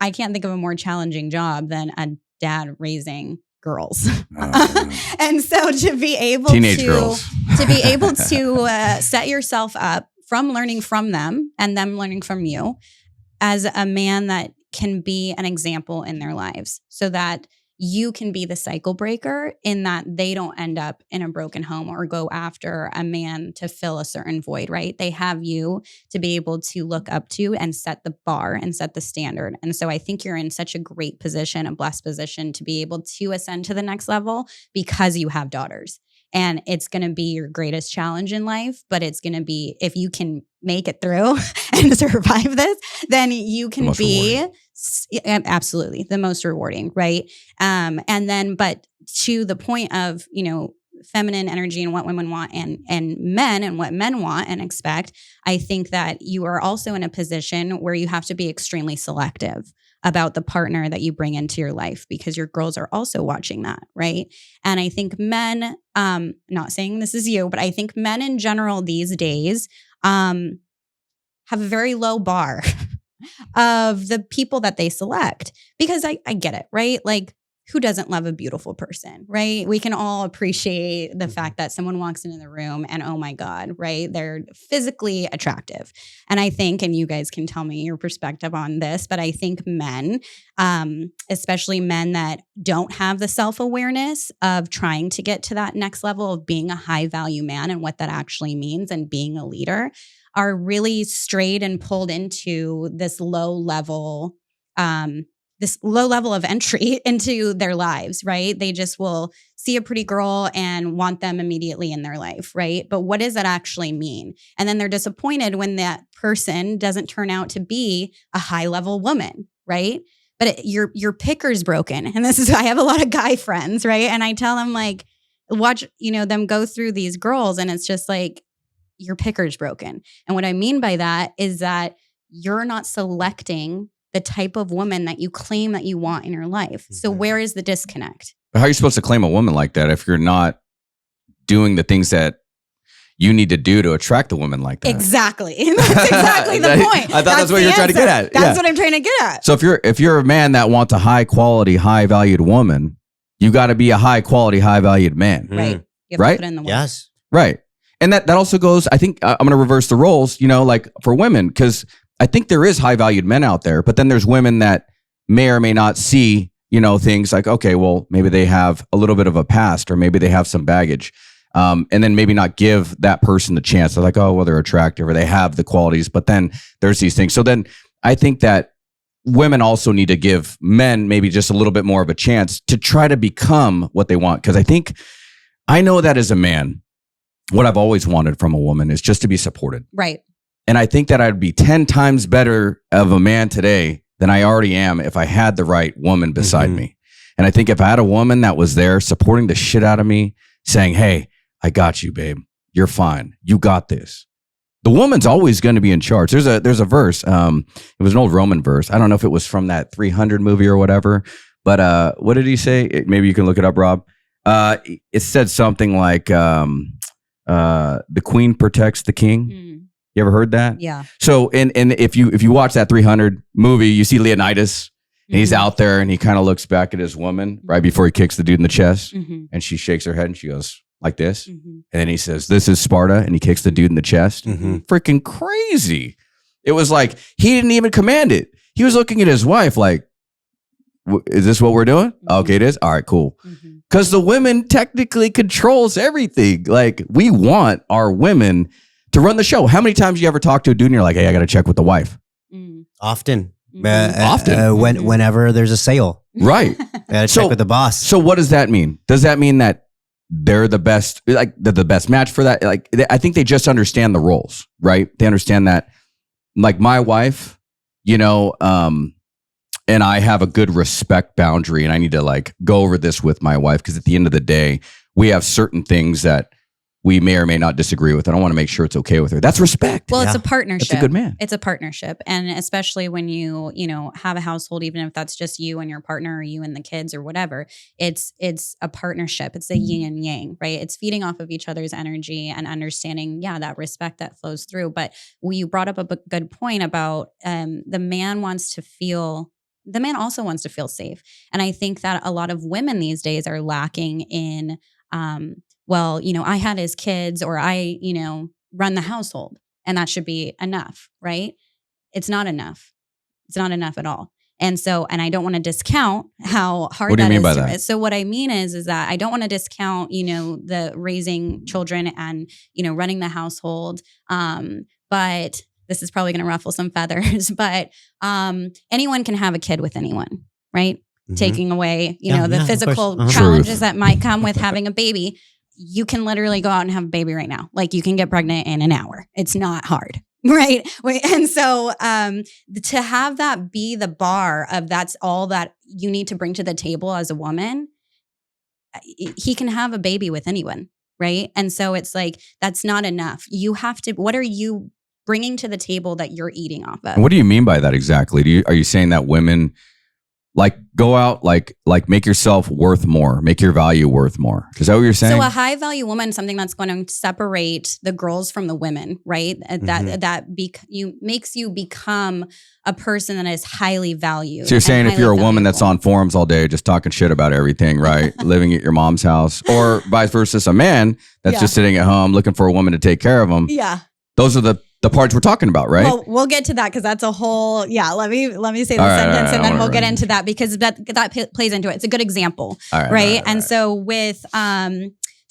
I can't think of a more challenging job than a dad raising girls. And so to be able Teenage girls. to be able to set yourself up from learning from them and them learning from you as a man that can be an example in their lives, so that you can be the cycle breaker in that they don't end up in a broken home or go after a man to fill a certain void, right? They have you to be able to look up to and set the bar and set the standard. And so I think you're in such a great position, a blessed position to be able to ascend to the next level because you have daughters. And it's going to be your greatest challenge in life, but it's going to be, if you can make it through and survive this, then you can be absolutely the most rewarding, right? And then, but to the point of, you know, feminine energy and what women want and men and what men want and expect, I think that you are also in a position where you have to be extremely selective about the partner that you bring into your life, because your girls are also watching that, right? And I think men, not saying this is you, but I think men in general these days have a very low bar of the people that they select, because I get it, right? Like, who doesn't love a beautiful person, right? We can all appreciate the fact that someone walks into the room and, oh my God, right? They're physically attractive. And I think, and you guys can tell me your perspective on this, but I think men, especially men that don't have the self-awareness of trying to get to that next level of being a high value man and what that actually means and being a leader, are really strayed and pulled into this low level of entry into their lives, right? They just will see a pretty girl and want them immediately in their life, right? But what does that actually mean? And then they're disappointed when that person doesn't turn out to be a high-level woman, right? But your picker's broken. And this is, I have a lot of guy friends, right? And I tell them, like, watch, you know, them go through these girls, and it's just like, your picker's broken. And what I mean by that is that you're not selecting the type of woman that you claim that you want in your life. So where is the disconnect? How are you supposed to claim a woman like that if you're not doing the things that you need to do to attract a woman like that? Exactly. That's exactly the point. I thought that's what you're trying to get at. That's what I'm trying to get at. So if you're a man that wants a high quality, high valued woman, you got to be a high quality, high valued man. Right. You have right? to put in the work. Yes. Right. And that also goes, I think I'm going to reverse the roles, you know, like for women, because I think there is high valued men out there, but then there's women that may or may not see, you know, things like, okay, well, maybe they have a little bit of a past, or maybe they have some baggage. And then maybe not give that person the chance. They're like, oh, well, they're attractive or they have the qualities, but then there's these things. So then I think that women also need to give men maybe just a little bit more of a chance to try to become what they want. Because I know that as a man, what I've always wanted from a woman is just to be supported. Right. And I think that I'd be 10 times better of a man today than I already am if I had the right woman beside me. And I think if I had a woman that was there supporting the shit out of me, saying, hey, I got you, babe. You're fine. You got this. The woman's always going to be in charge. There's a verse. It was an old Roman verse. I don't know if it was from that 300 movie or whatever, but what did he say? Maybe you can look it up, Rob. It said something like, the queen protects the king. You ever heard that? Yeah. So, and if you watch that 300 movie, you see Leonidas, and he's out there, and he kind of looks back at his woman right before he kicks the dude in the chest, and she shakes her head, and she goes like this, and then he says, "This is Sparta," and he kicks the dude in the chest. Freaking crazy! It was like he didn't even command it. He was looking at his wife like, "Is this what we're doing? Okay, it is. All right, cool." Because the women technically controls everything. Like, we want our women to run the show. How many times you ever talk to a dude and you're like, hey, I got to check with the wife? Often. Often. Whenever there's a sale. Right. Got to check with the boss. So what does that mean? Does that mean that they're the best, like the best match for that? Like, I think they just understand the roles, right? They understand that, like, my wife, you know, and I have a good respect boundary, and I need to like go over this with my wife, because at the end of the day, we have certain things that we may or may not disagree with. I don't want to make sure it's okay with her. That's respect. Well, it's a partnership. That's a good man. It's a partnership. And especially when you have a household, even if that's just you and your partner or you and the kids or whatever, it's a partnership. It's a yin and yang, right? It's feeding off of each other's energy and understanding, that respect that flows through. But you brought up a good point about the man also wants to feel safe. And I think that a lot of women these days are lacking in, I had his kids, or I, run the household, and that should be enough, right? It's not enough. It's not enough at all. And I don't want to discount how hard that is. What do you mean by that? So what I mean is that I don't want to discount, the raising children and, running the household. But this is probably going to ruffle some feathers, but anyone can have a kid with anyone, right? Mm-hmm. Taking away, the physical challenges that might come with having a baby. You can literally go out and have a baby right now. Like, you can get pregnant in an hour. It's not hard, right? And so to have that be the bar of that's all that you need to bring to the table as a woman, he can have a baby with anyone, right? And so it's like, that's not enough. You have to, what are you bringing to the table that you're eating off of? What do you mean by that exactly? Are you saying that women go out, make yourself worth more, make your value worth more? Is that what you're saying? So a high value woman, something that's going to separate the girls from the women, right? Makes you become a person that is highly valued. So you're saying if you're a woman that's on forums all day, just talking shit about everything, right? Living at your mom's house, or vice versa, a man that's just sitting at home looking for a woman to take care of him. Yeah. Those are the parts we're talking about, right? Well, we'll get to that because that's a whole, let me say the sentence and then we'll get into that because that plays into it. It's a good example, right? And so with,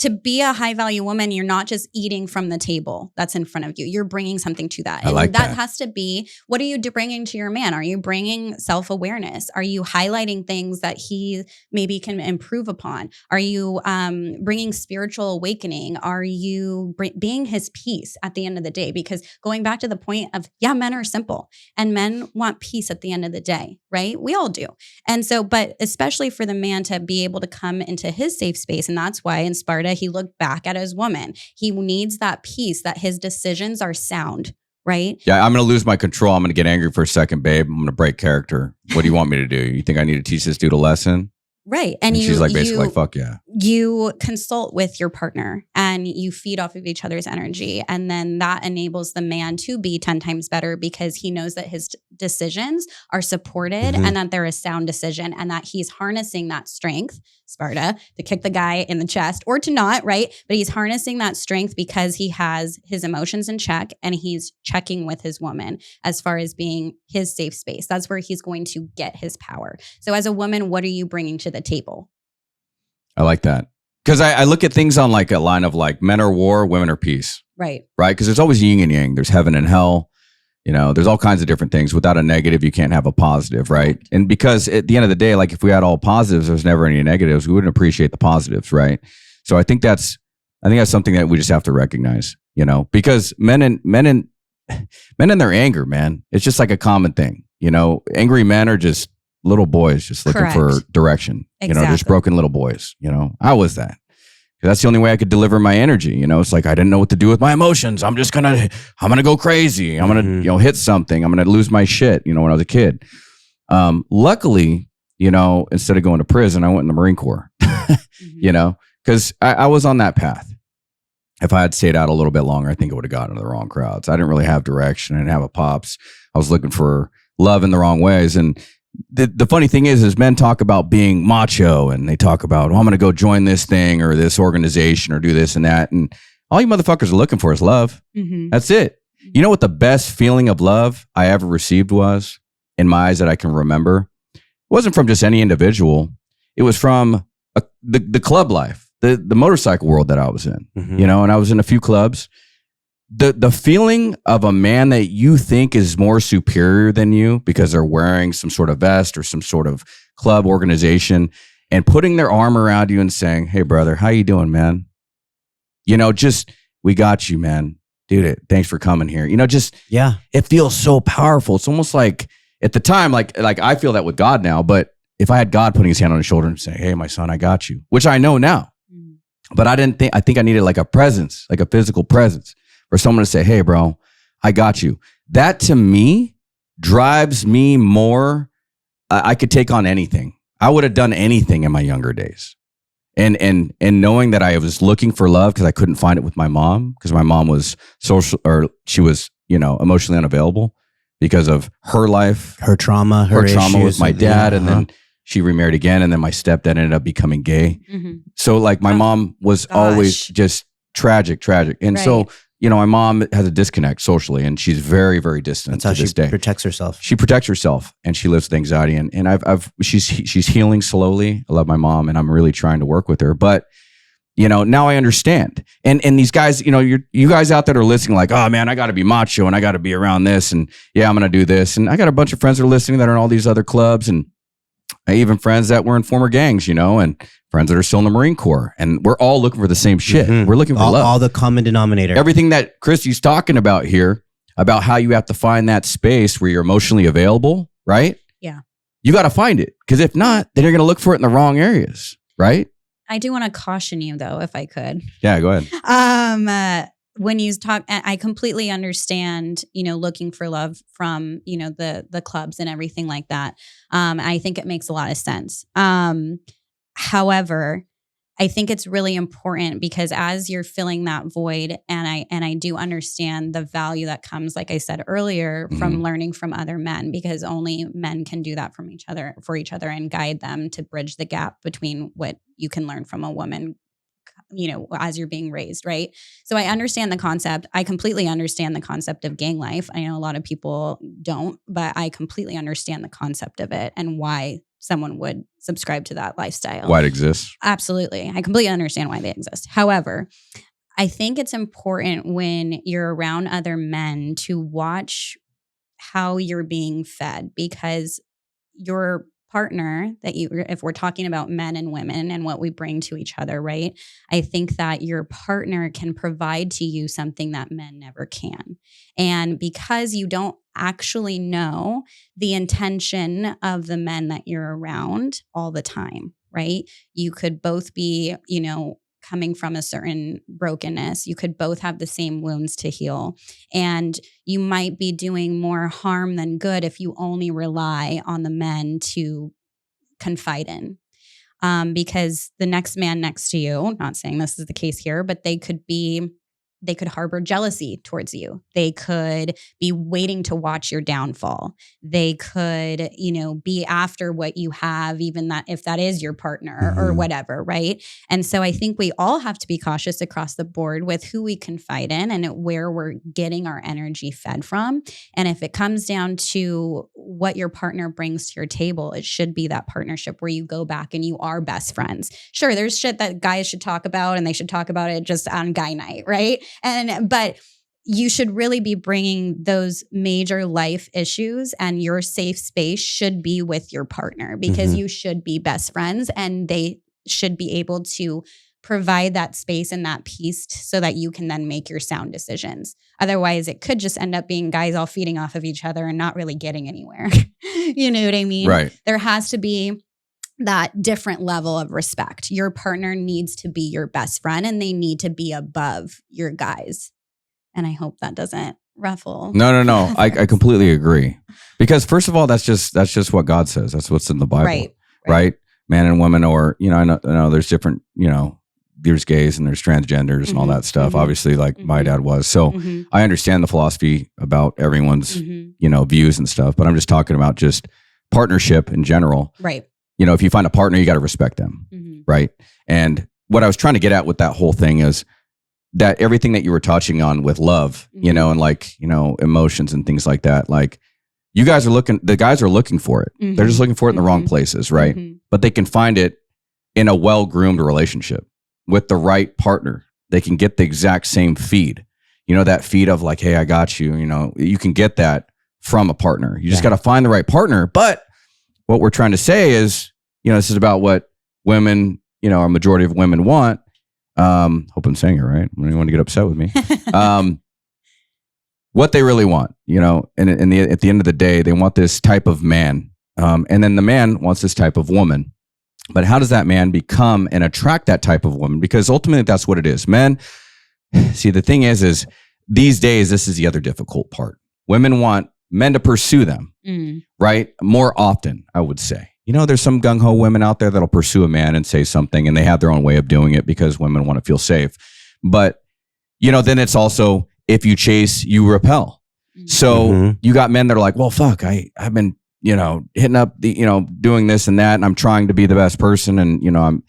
to be a high value woman, you're not just eating from the table that's in front of you. You're bringing something to that. And that has to be, what are you bringing to your man? Are you bringing self-awareness? Are you highlighting things that he maybe can improve upon? Are you bringing spiritual awakening? Are you being his peace at the end of the day? Because going back to the point of, men are simple and men want peace at the end of the day, right? We all do. And so, but especially for the man to be able to come into his safe space. And that's why in Sparta, he looked back at his woman. He needs that peace, that his decisions are sound, right? Yeah, I'm going to lose my control. I'm going to get angry for a second, babe. I'm going to break character. What do you want me to do? You think I need to teach this dude a lesson? Right. And she's basically fuck yeah. You consult with your partner and you feed off of each other's energy. And then that enables the man to be 10 times better because he knows that his decisions are supported and that they're a sound decision and that he's harnessing that strength, Sparta, to kick the guy in the chest or to not, right? But he's harnessing that strength because he has his emotions in check and he's checking with his woman as far as being his safe space. That's where he's going to get his power. So as a woman, what are you bringing to the table? I like that. Because I look at things on a line of men are war, women are peace. Right. Right? Because there's always yin and yang. There's heaven and hell. There's all kinds of different things. Without a negative, you can't have a positive, right? And because at the end of the day, if we had all positives, there's never any negatives. We wouldn't appreciate the positives, right? So I think that's something that we just have to recognize, because men in their anger, man, it's just like a common thing. Angry men are just little boys just looking for direction. Exactly. Just broken little boys. I was that. That's the only way I could deliver my energy. It's like I didn't know what to do with my emotions. I'm gonna go crazy. I'm gonna hit something. I'm gonna lose my shit. When I was a kid. Luckily, instead of going to prison, I went in the Marine Corps. Because I was on that path. If I had stayed out a little bit longer, I think I would have gotten into the wrong crowds. I didn't really have direction. I didn't have a pops. I was looking for love in the wrong ways. And the funny thing is men talk about being macho and they talk about, I'm going to go join this thing or this organization or do this and that. And all you motherfuckers are looking for is love. Mm-hmm. That's it. You know what the best feeling of love I ever received was in my eyes that I can remember? It wasn't from just any individual. It was from the club life, the motorcycle world that I was in, and I was in a few clubs. The feeling of a man that you think is more superior than you because they're wearing some sort of vest or some sort of club organization and putting their arm around you and saying, hey, brother, how you doing, man? We got you, man. Dude, thanks for coming here. It feels so powerful. It's almost like at the time, like I feel that with God now, but if I had God putting his hand on his shoulder and saying, hey, my son, I got you, which I know now. But I think I needed like a presence, like a physical presence for someone to say, hey, bro, I got you. That to me drives me more. I could take on anything. I would have done anything in my younger days. And knowing that I was looking for love because I couldn't find it with my mom, because my mom was social, or she was, emotionally unavailable because of her life, her trauma, her trauma with issues, my dad. yeah, And then she remarried again. And then my stepdad ended up becoming gay. So like my mom was always just tragic. And so, my mom has a disconnect socially, and she's very, very distant. That's how to this day. protects herself. She protects herself, and she lives with anxiety. And she's healing slowly. I love my mom, and I'm really trying to work with her. But now I understand. And these guys, you guys out there are listening, like, oh man, I got to be macho, and I got to be around this, and yeah, I'm gonna do this. And I got a bunch of friends that are listening that are in all these other clubs, and even friends that were in former gangs, and friends that are still in the Marine Corps. And we're all looking for the same shit. We're looking for love. All the common denominator. Everything that Christie's talking about here, about how you have to find that space where you're emotionally available, right? Yeah. You got to find it. Because if not, then you're going to look for it in the wrong areas, right? I do want to caution you, though, if I could. Yeah, go ahead. When you talk, I completely understand, looking for love from, the clubs and everything like that. I think it makes a lot of sense. However, I think it's really important because as you're filling that void, and I do understand the value that comes, like I said earlier, from learning from other men, because only men can do that for each other and guide them to bridge the gap between what you can learn from a woman, as you're being raised, right? So I understand the concept. I completely understand the concept of gang life. I know a lot of people don't, but I completely understand the concept of it and why someone would subscribe to that lifestyle. Why it exists. Absolutely. I completely understand why they exist. However, I think it's important when you're around other men to watch how you're being fed, because your partner if we're talking about men and women and what we bring to each other, right? I think that your partner can provide to you something that men never can. And because you don't actually know the intention of the men that you're around all the time, right? You could both be, coming from a certain brokenness. You could both have the same wounds to heal. And you might be doing more harm than good if you only rely on the men to confide in. Because the next man next to you, not saying this is the case here, but they could harbor jealousy towards you. They could be waiting to watch your downfall. They could, be after what you have, even that if that is your partner or whatever, right? And so I think we all have to be cautious across the board with who we confide in and where we're getting our energy fed from. And if it comes down to what your partner brings to your table, it should be that partnership where you go back and you are best friends. Sure, there's shit that guys should talk about, and they should talk about it just on guy night, right? But you should really be bringing those major life issues, and your safe space should be with your partner, because you should be best friends, and they should be able to provide that space and that peace so that you can then make your sound decisions. Otherwise, it could just end up being guys all feeding off of each other and not really getting anywhere. You know what I mean? Right. There has to be that different level of respect. Your partner needs to be your best friend, and they need to be above your guys. And I hope that doesn't ruffle. No. I completely agree. Because first of all, that's just what God says. That's what's in the Bible. Right? Man and woman, or, I know there's different, there's gays and there's transgenders and all that stuff. Obviously, like my dad was. So I understand the philosophy about everyone's, views and stuff. But I'm just talking about just partnership in general. Right. If you find a partner, you got to respect them, right? And what I was trying to get at with that whole thing is that everything that you were touching on with love, and like, emotions and things like that, like the guys are looking for it. They're just looking for it in the wrong places, right? But they can find it in a well-groomed relationship with the right partner. They can get the exact same feed, that feed of like, hey, I got you, you can get that from a partner. You just got to find the right partner. But what we're trying to say is, this is about what women, a majority of women want. Hope I'm saying it right. I don't want to get upset with me. What they really want, and at the end of the day, they want this type of man. And then the man wants this type of woman. But how does that man become and attract that type of woman? Because ultimately that's what it is. Men, see, the thing is these days, this is the other difficult part. Women want men to pursue them, right? More often, I would say. You know, there's some gung-ho women out there that'll pursue a man and say something, and they have their own way of doing it because women want to feel safe. But, you know, then it's also, if you chase, you repel. So you got men that are like, well, fuck, I've been, you know, hitting up the, you know, doing this and that, and I'm trying to be the best person. And, you know,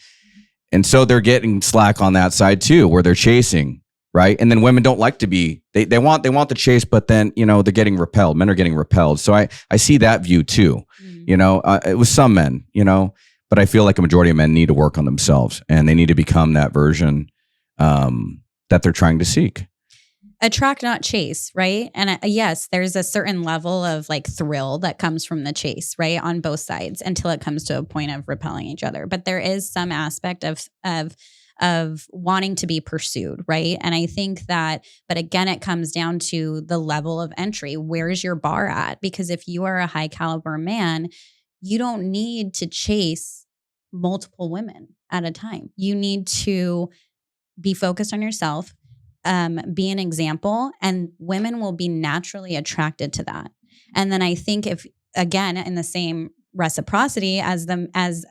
and so they're getting slack on that side too, where they're chasing, right? And then women don't like to be, they want the chase, but then, you know, they're getting repelled. Men are getting repelled. So I see that view too, you know, it was some men, you know, but I feel like a majority of men need to work on themselves and they need to become that version that they're trying to seek. Attract, not chase, right? And yes, there's a certain level of like thrill that comes from the chase, right? On both sides until it comes to a point of repelling each other. But there is some aspect of wanting to be pursued, right? And I think that, but again, it comes down to the level of entry. Where's your bar at? Because if you are a high caliber man, you don't need to chase multiple women at a time. You need to be focused on yourself, be an example, and women will be naturally attracted to that. And then I think if, again, in the same reciprocity as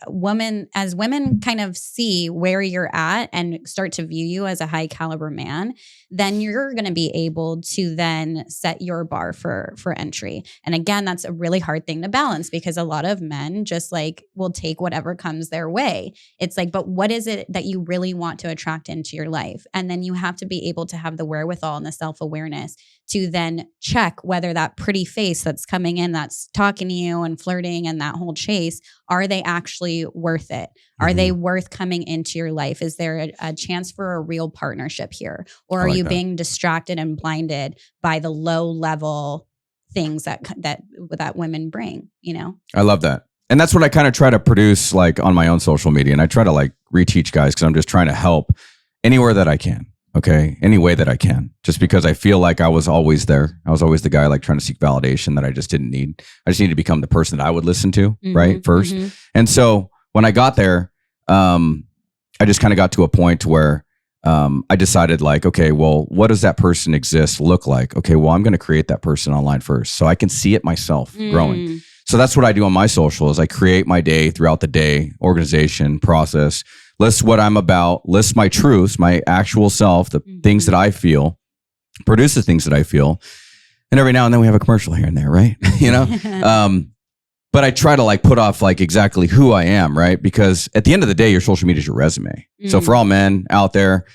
women kind of see where you're at and start to view you as a high caliber man, then you're going to be able to then set your bar for entry. And again, that's a really hard thing to balance because a lot of men just like will take whatever comes their way. It's like, but what is it that you really want to attract into your life? And then you have to be able to have the wherewithal and the self-awareness to then check whether that pretty face that's coming in, that's talking to you and flirting and that whole chase, are they actually worth it? Are they worth coming into your life? Is there a chance for a real partnership here? Or are you being distracted and blinded by the low level things that women bring, you know? I love that. And that's what I kind of try to produce like on my own social media. And I try to like reteach guys because I'm just trying to help anywhere that I can. Okay. Any way that I can, just because I feel like I was always there. I was always the guy like trying to seek validation that I just didn't need. I just needed to become the person that I would listen to, right? First. And so when I got there, I just kind of got to a point where I decided like, okay, well, what does that person look like? Okay, well, I'm going to create that person online first so I can see it myself growing. So that's what I do on my social is I create my day throughout the day, organization, process, list what I'm about, list my truths, my actual self, the things that I feel, produce the things that I feel. And every now and then we have a commercial here and there, right? You know? But I try to like put off like exactly who I am, right? Because at the end of the day, your social media is your resume. So for all men out there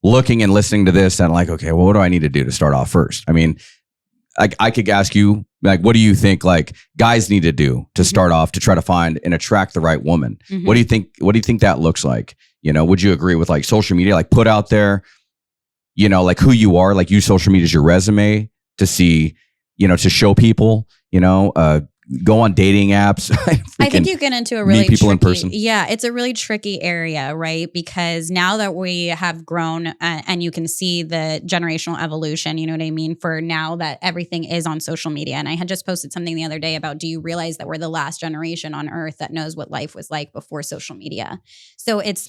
looking and listening to this and like, okay, well, what do I need to do to start off first? I mean, I could ask you, like, what do you think like guys need to do to start off to try to find and attract the right woman? What do you think? What do you think that looks like? You know, would you agree with like social media, like put out there, you know, like who you are, like use social media as your resume to see, you know, to show people, you know, go on dating apps. I think you get into a really people tricky, in person. Yeah, it's a really tricky area, right? Because now that we have grown and you can see the generational evolution, you know what I mean? For now that everything is on social media. And I had just posted something the other day about, do you realize that we're the last generation on earth that knows what life was like before social media? So it's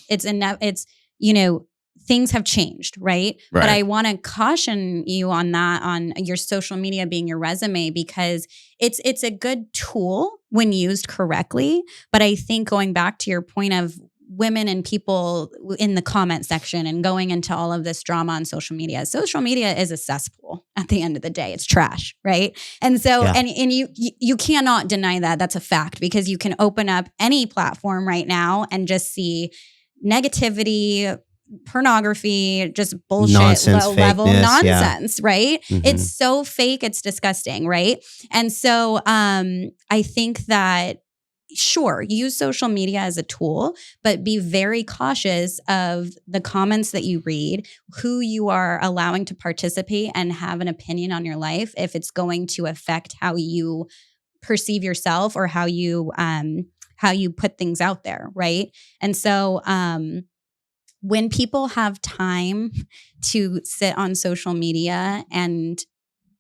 you know, things have changed, right? But I want to caution you on that, on your social media being your resume, because it's a good tool when used correctly. But I think going back to your point of women and people in the comment section and going into all of this drama on social media is a cesspool at the end of the day. It's trash, right? And so, and you cannot deny that. That's a fact, because you can open up any platform right now and just see negativity, pornography, just bullshit, Nonsense, low-level fakeness, nonsense, right? It's so fake, it's disgusting, right? And so I think that, sure, use social media as a tool, but be very cautious of the comments that you read, who you are allowing to participate and have an opinion on your life, if it's going to affect how you perceive yourself or how you put things out there, right? And so when people have time to sit on social media and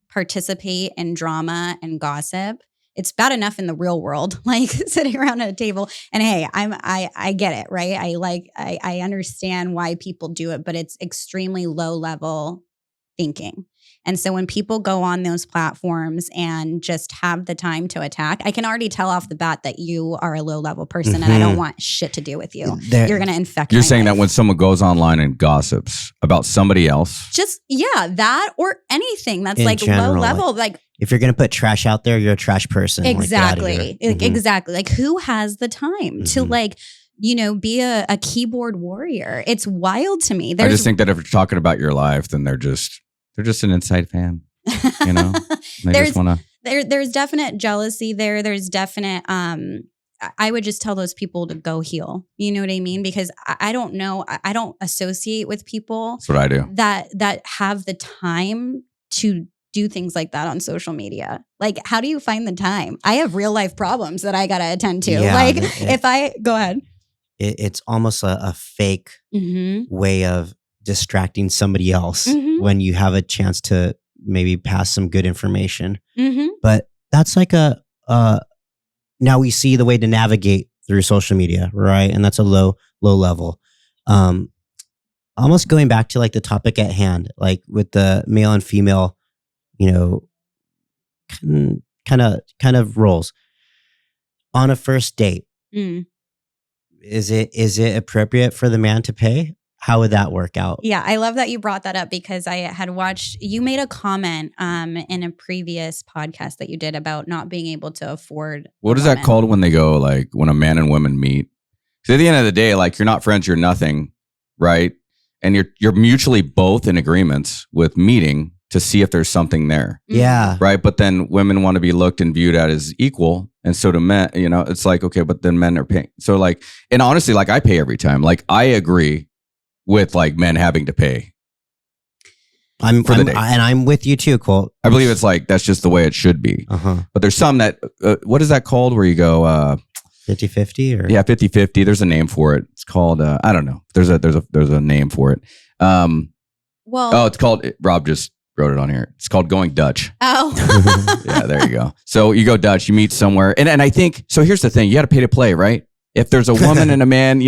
participate in drama and gossip, it's bad enough in the real world, like sitting around at a table. And hey, I get it, right? I understand why people do it, but it's extremely low level thinking. And so when people go on those platforms and just have the time to attack, I can already tell off the bat that you are a low level person and I don't want shit to do with you. You're going to infect You're my saying life. that when someone goes online and gossips about somebody else, just, that or anything that's In like general, low level, like if you're going to put trash out there, you're a trash person. exactly, Mm-hmm. exactly. Like who has the time to like, be a keyboard warrior? It's wild to me. I just think that if you're talking about your life, then they're just an inside fan, They just want to. There's definite jealousy there. There's definite. I would just tell those people to go heal. You know what I mean? Because I don't know. I don't associate with people. That's what I do. That have the time to do things like that on social media. Like, how do you find the time? I have real life problems that I got to attend to. Yeah, like, if I go ahead, it's almost a fake way of distracting somebody else when you have a chance to maybe pass some good information. But that's like now we see the way to navigate through social media, right? And that's a low level. Almost going back to like the topic at hand, like with the male and female, kind of roles on a first date. Is it appropriate for the man to pay? How would that work out? Yeah, I love that you brought that up because I had watched, you made a comment in a previous podcast that you did about not being able to afford. What is that called when they go, like when a man and women meet? Because at the end of the day, like you're not friends, you're nothing, right? And you're mutually both in agreements with meeting to see if there's something there. Yeah. Right. But then women want to be looked and viewed at as equal. And so do men, it's like, okay, but then men are paying. So like, and honestly, like I pay every time. Like I agree with like men having to pay. I'm with you too, Colt. I believe it's like, that's just the way it should be. But there's some that, what is that called where you go, 50-50 or? Yeah, 50-50. There's a name for it. It's called, I don't know. There's a name for it. It's called, Rob just wrote it on here. It's called going Dutch. Oh. Yeah, there you go. So you go Dutch, you meet somewhere. And I think, so here's the thing, you got to pay to play, right? If there's a woman and a man,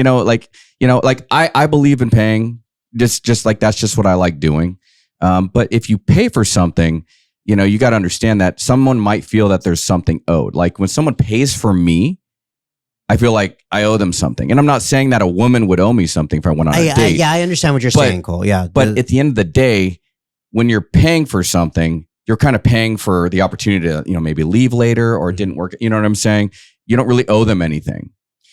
I believe in paying, just like, that's just what I like doing. But if you pay for something, you got to understand that someone might feel that there's something owed. Like when someone pays for me, I feel like I owe them something. And I'm not saying that a woman would owe me something if I went on a date. I understand what you're saying, Cole. Yeah. But at the end of the day, when you're paying for something, you're kind of paying for the opportunity to, maybe leave later or it didn't work. You know what I'm saying? You don't really owe them anything.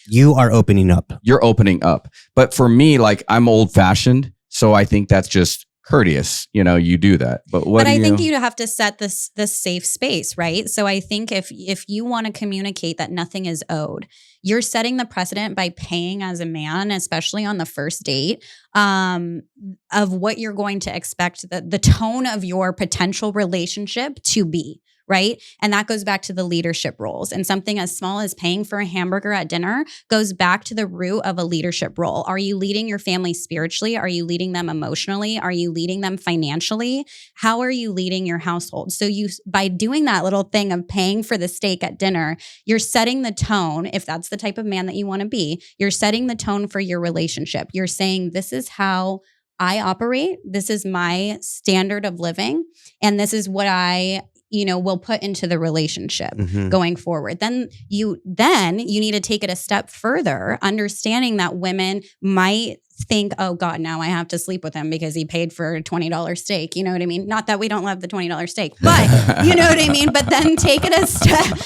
You are opening up. You're opening up. But for me, like I'm old fashioned. So I think that's just courteous. You do that. But I think you have to set this safe space, right? So I think if you want to communicate that nothing is owed, you're setting the precedent by paying as a man, especially on the first date, of what you're going to expect the tone of your potential relationship to be. Right. And that goes back to the leadership roles. And something as small as paying for a hamburger at dinner goes back to the root of a leadership role. Are you leading your family spiritually? Are you leading them emotionally? Are you leading them financially? How are you leading your household? So by doing that little thing of paying for the steak at dinner, you're setting the tone. If that's the type of man that you want to be, you're setting the tone for your relationship. You're saying, this is how I operate. This is my standard of living. And this is what I will put into the relationship going forward. Then you need to take it a step further, understanding that women might think, oh God, now I have to sleep with him because he paid for a $20 steak. You know what I mean? Not that we don't love the $20 steak, but you know what I mean? But then take it a step,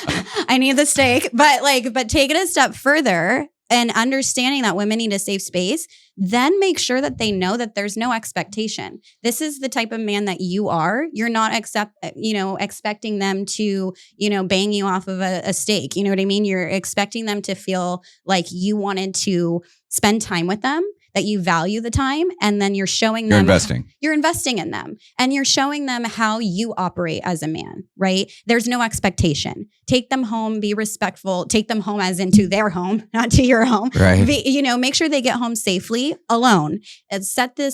I need the steak, but take it a step further and understanding that women need a safe space, then make sure that they know that there's no expectation. This is the type of man that you are. You're not expecting them to, bang you off of a steak. You know what I mean? You're expecting them to feel like you wanted to spend time with them, that you value the time, and then you're showing You're them investing. you're investing in them, and you're showing them how you operate as a man, right? There's no expectation. Take them home, be respectful, take them home as into their home, not to your home. Right. Make sure they get home safely alone. And set the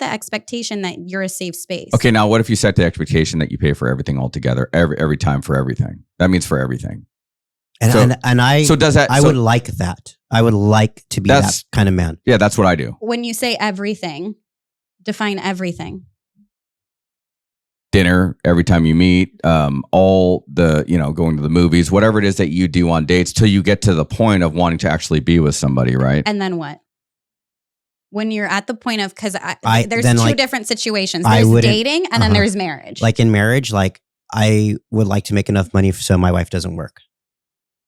expectation that you're a safe space. Okay, now what if you set the expectation that you pay for everything altogether, every time for everything? That means for everything. And So does that? I would like that. I would like to be that That's- kind of man. Yeah, that's what I do. When you say everything, define everything. Dinner every time you meet, all the, going to the movies, whatever it is that you do on dates till you get to the point of wanting to actually be with somebody, right? And then what? When you're at the point of, because there's then, two different situations. I There's wouldn't- dating and then there's marriage. Like in marriage, like I would like to make enough money so my wife doesn't work.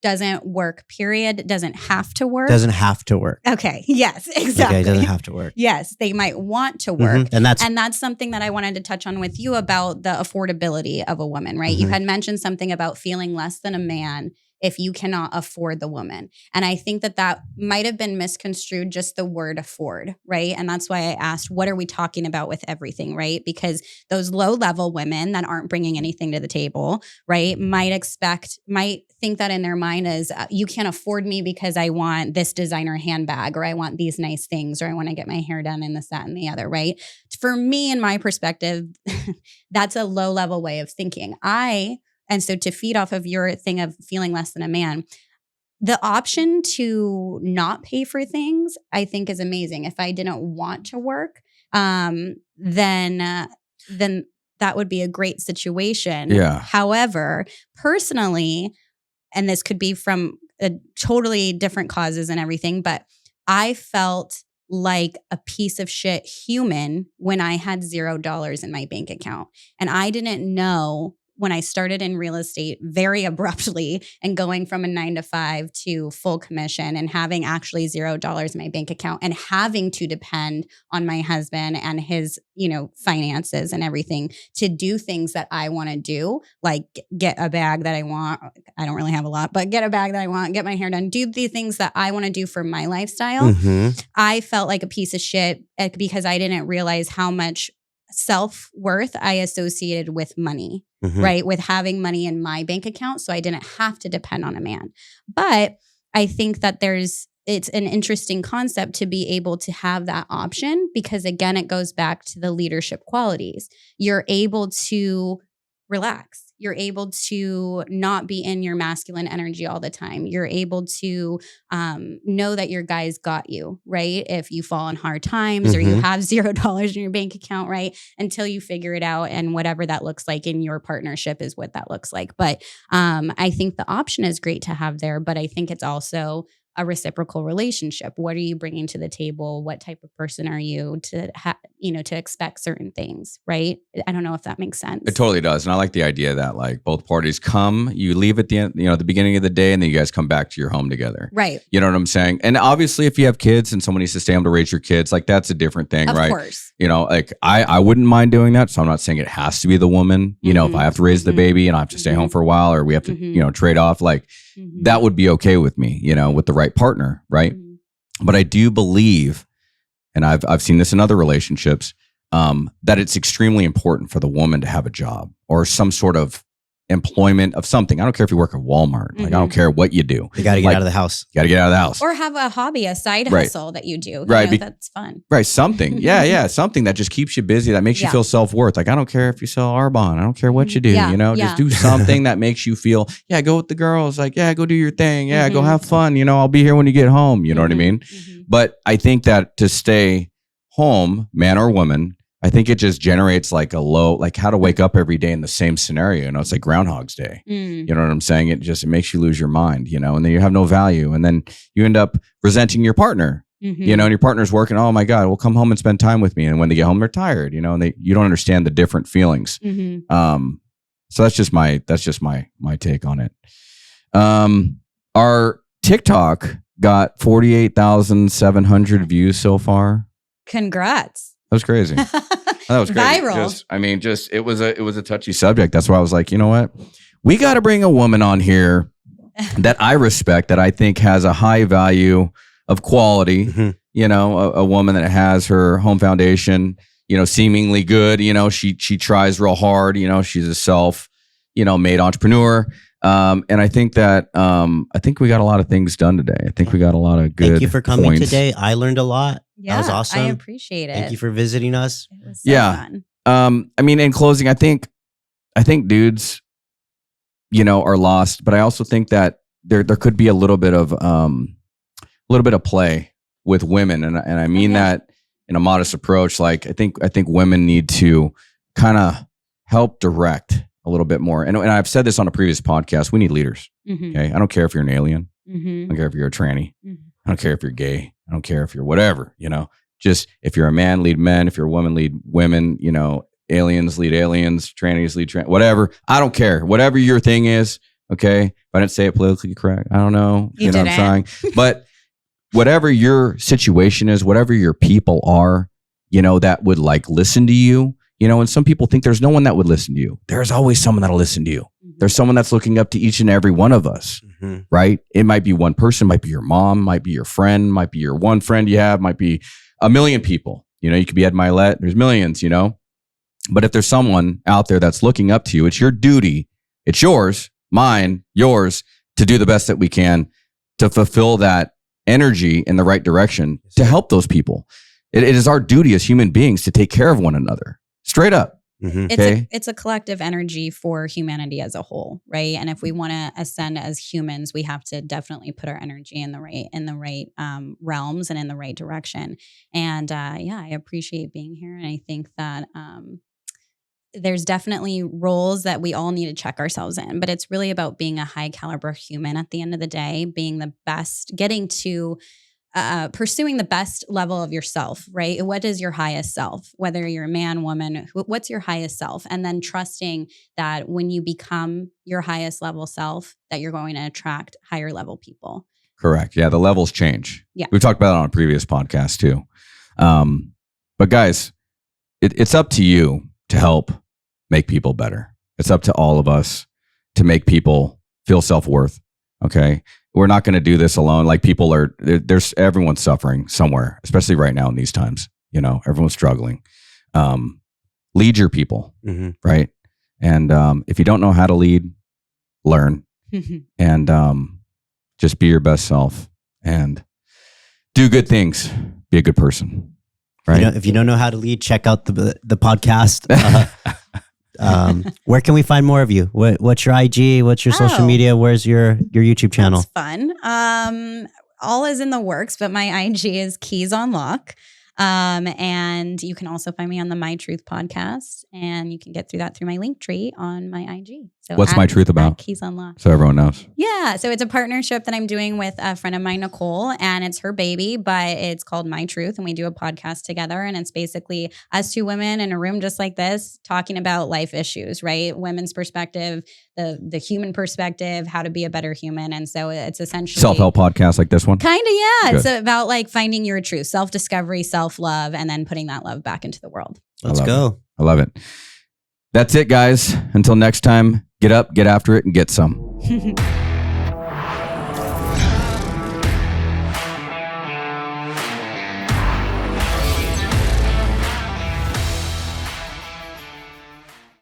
Doesn't work, period. Doesn't have to work. Doesn't have to work. Okay. Yes, exactly. Okay, doesn't have to work. Yes, they might want to work. And that's something that I wanted to touch on with you about the affordability of a woman, right? You had mentioned something about feeling less than a man if you cannot afford the woman. And I think that might have been misconstrued, just the word afford, right? And that's why I asked, what are we talking about with everything, right? Because those low-level women that aren't bringing anything to the table, right, might think that in their mind is, you can't afford me because I want this designer handbag, or I want these nice things, or I want to get my hair done and this, that, and the other, right? For me, in my perspective, that's a low-level way of thinking. And so to feed off of your thing of feeling less than a man, the option to not pay for things, I think, is amazing. If I didn't want to work, then that would be a great situation. Yeah. However, personally, and this could be from totally different causes and everything, but I felt like a piece of shit human when I had $0 in my bank account. And I didn't know, when I started in real estate very abruptly and going from a 9-to-5 to full commission and having actually $0 in my bank account and having to depend on my husband and his, finances and everything to do things that I want to do, like get a bag that I want. I don't really have a lot, but get a bag that I want, get my hair done, do the things that I want to do for my lifestyle. I felt like a piece of shit because I didn't realize how much self-worth I associated with money, right? With having money in my bank account. So I didn't have to depend on a man. But I think that it's an interesting concept to be able to have that option, because again, it goes back to the leadership qualities. You're able to relax. You're able to not be in your masculine energy all the time. You're able to know that your guy's got you, right? If you fall in hard times or you have $0 in your bank account, right? Until you figure it out, and whatever that looks like in your partnership is what that looks like. But I think the option is great to have there, but I think it's also a reciprocal relationship. What are you bringing to the table? What type of person are you to to expect certain things, right? I don't know if that makes sense. It totally does. And I like the idea that like both parties come, you leave at the end, the beginning of the day, and then you guys come back to your home together. Right. You know what I'm saying? And obviously if you have kids and someone needs to stay home to raise your kids, like that's a different thing, Of right? course. Like I wouldn't mind doing that. So I'm not saying it has to be the woman, if I have to raise the baby and I have to stay home for a while, or we have to, trade off, like that would be okay with me, with the right partner. Right. But I do believe, and I've seen this in other relationships, that it's extremely important for the woman to have a job or some sort of employment of something. I don't care if you work at Walmart. Like I don't care what you do. You got to get out of the house. You got to get out of the house. Or have a hobby, a side Right. hustle that you do. Right. That's fun. Right. Something. Yeah. Something that just keeps you busy, that makes you feel self-worth. Like, I don't care if you sell Arbonne. I don't care what you do, just do something that makes you feel, go with the girls. Like, go do your thing. Go have fun. I'll be here when you get home. You know what I mean? But I think that to stay home, man or woman, I think it just generates like a low, like how to wake up every day in the same scenario. It's like Groundhog's Day. You know what I'm saying? It makes you lose your mind, and then you have no value. And then you end up resenting your partner, and your partner's working. Oh my God, well, come home and spend time with me. And when they get home, they're tired, and you don't understand the different feelings. So that's just my take on it. Our TikTok got 48,700 views so far. Congrats. That was crazy. That was crazy. Viral. It was a touchy subject. That's why I was like, you know what? We got to bring a woman on here that I respect, that I think has a high value of quality, you know, a woman that has her home foundation, you know, seemingly good, you know, she tries real hard, you know, she's a self, you know, made entrepreneur. And I think that I think we got a lot of things done today. I think we got a lot of good. Thank you for coming points today. I learned a lot. Yeah, that was awesome. I appreciate it. Thank you for visiting us. It was so Yeah. fun. I mean, in closing, I think dudes, you know, are lost, but I also think that there could be a little bit of play with women, and I mean that in a modest approach. Like I think women need to kind of help direct a little bit more. And I've said this on a previous podcast. We need leaders. Mm-hmm. Okay, I don't care if you're an alien. Mm-hmm. I don't care if you're a tranny. Mm-hmm. I don't care if you're gay. I don't care if you're whatever. You know, just if you're a man, lead men. If you're a woman, lead women. You know, aliens lead aliens. Trannies lead whatever. I don't care. Whatever your thing is. Okay, if I didn't say it politically correct, I don't know. You know what I'm saying? But whatever your situation is, whatever your people are, you know, that would like listen to you, you know, and some people think there's no one that would listen to you. There's always someone that'll listen to you. Mm-hmm. There's someone that's looking up to each and every one of us, right? It might be one person, might be your mom, might be your friend, might be your one friend you have, might be a million people. You know, you could be Ed Milet. There's millions, you know. But if there's someone out there that's looking up to you, it's your duty. It's yours, mine, yours, to do the best that we can to fulfill that energy in the right direction to help those people. It is our duty as human beings to take care of one another. Straight up. Mm-hmm. It's a collective energy for humanity as a whole, right? And if we want to ascend as humans, we have to definitely put our energy in the right realms and in the right direction. And I appreciate being here, and I think that there's definitely roles that we all need to check ourselves in, but it's really about being a high caliber human at the end of the day, being the best, getting to pursuing the best level of yourself, right? What is your highest self? Whether you're a man, woman, what's your highest self? And then trusting that when you become your highest level self, that you're going to attract higher level people. Correct. Yeah, the levels change. Yeah. We've talked about it on a previous podcast too. But guys, it's up to you to help make people better. It's up to all of us to make people feel self-worth. Okay. We're not going to do this alone. Like people are, everyone's suffering somewhere, especially right now in these times. You know, everyone's struggling. Lead your people, right? And if you don't know how to lead, learn and just be your best self and do good things. Be a good person, right? If you don't know how to lead, check out the podcast. Where can we find more of you? What's your IG? What's your social media? Where's your YouTube channel? That's fun. All is in the works, but my IG is Keys on Lock. And you can also find me on the My Truth podcast, and you can get through that through my link tree on my IG. So what's My Truth about? Keys on Lock. So everyone knows. Yeah. So it's a partnership that I'm doing with a friend of mine, Nicole, and it's her baby, but it's called My Truth. And we do a podcast together. And it's basically us two women in a room just like this talking about life issues, right? Women's perspective, the human perspective, how to be a better human. And so it's essentially self-help podcast like this one. Kind of, yeah. Good. It's about like finding your truth, self-discovery, self-love, and then putting that love back into the world. Let's go. I love it. That's it, guys. Until next time, get up, get after it, and get some.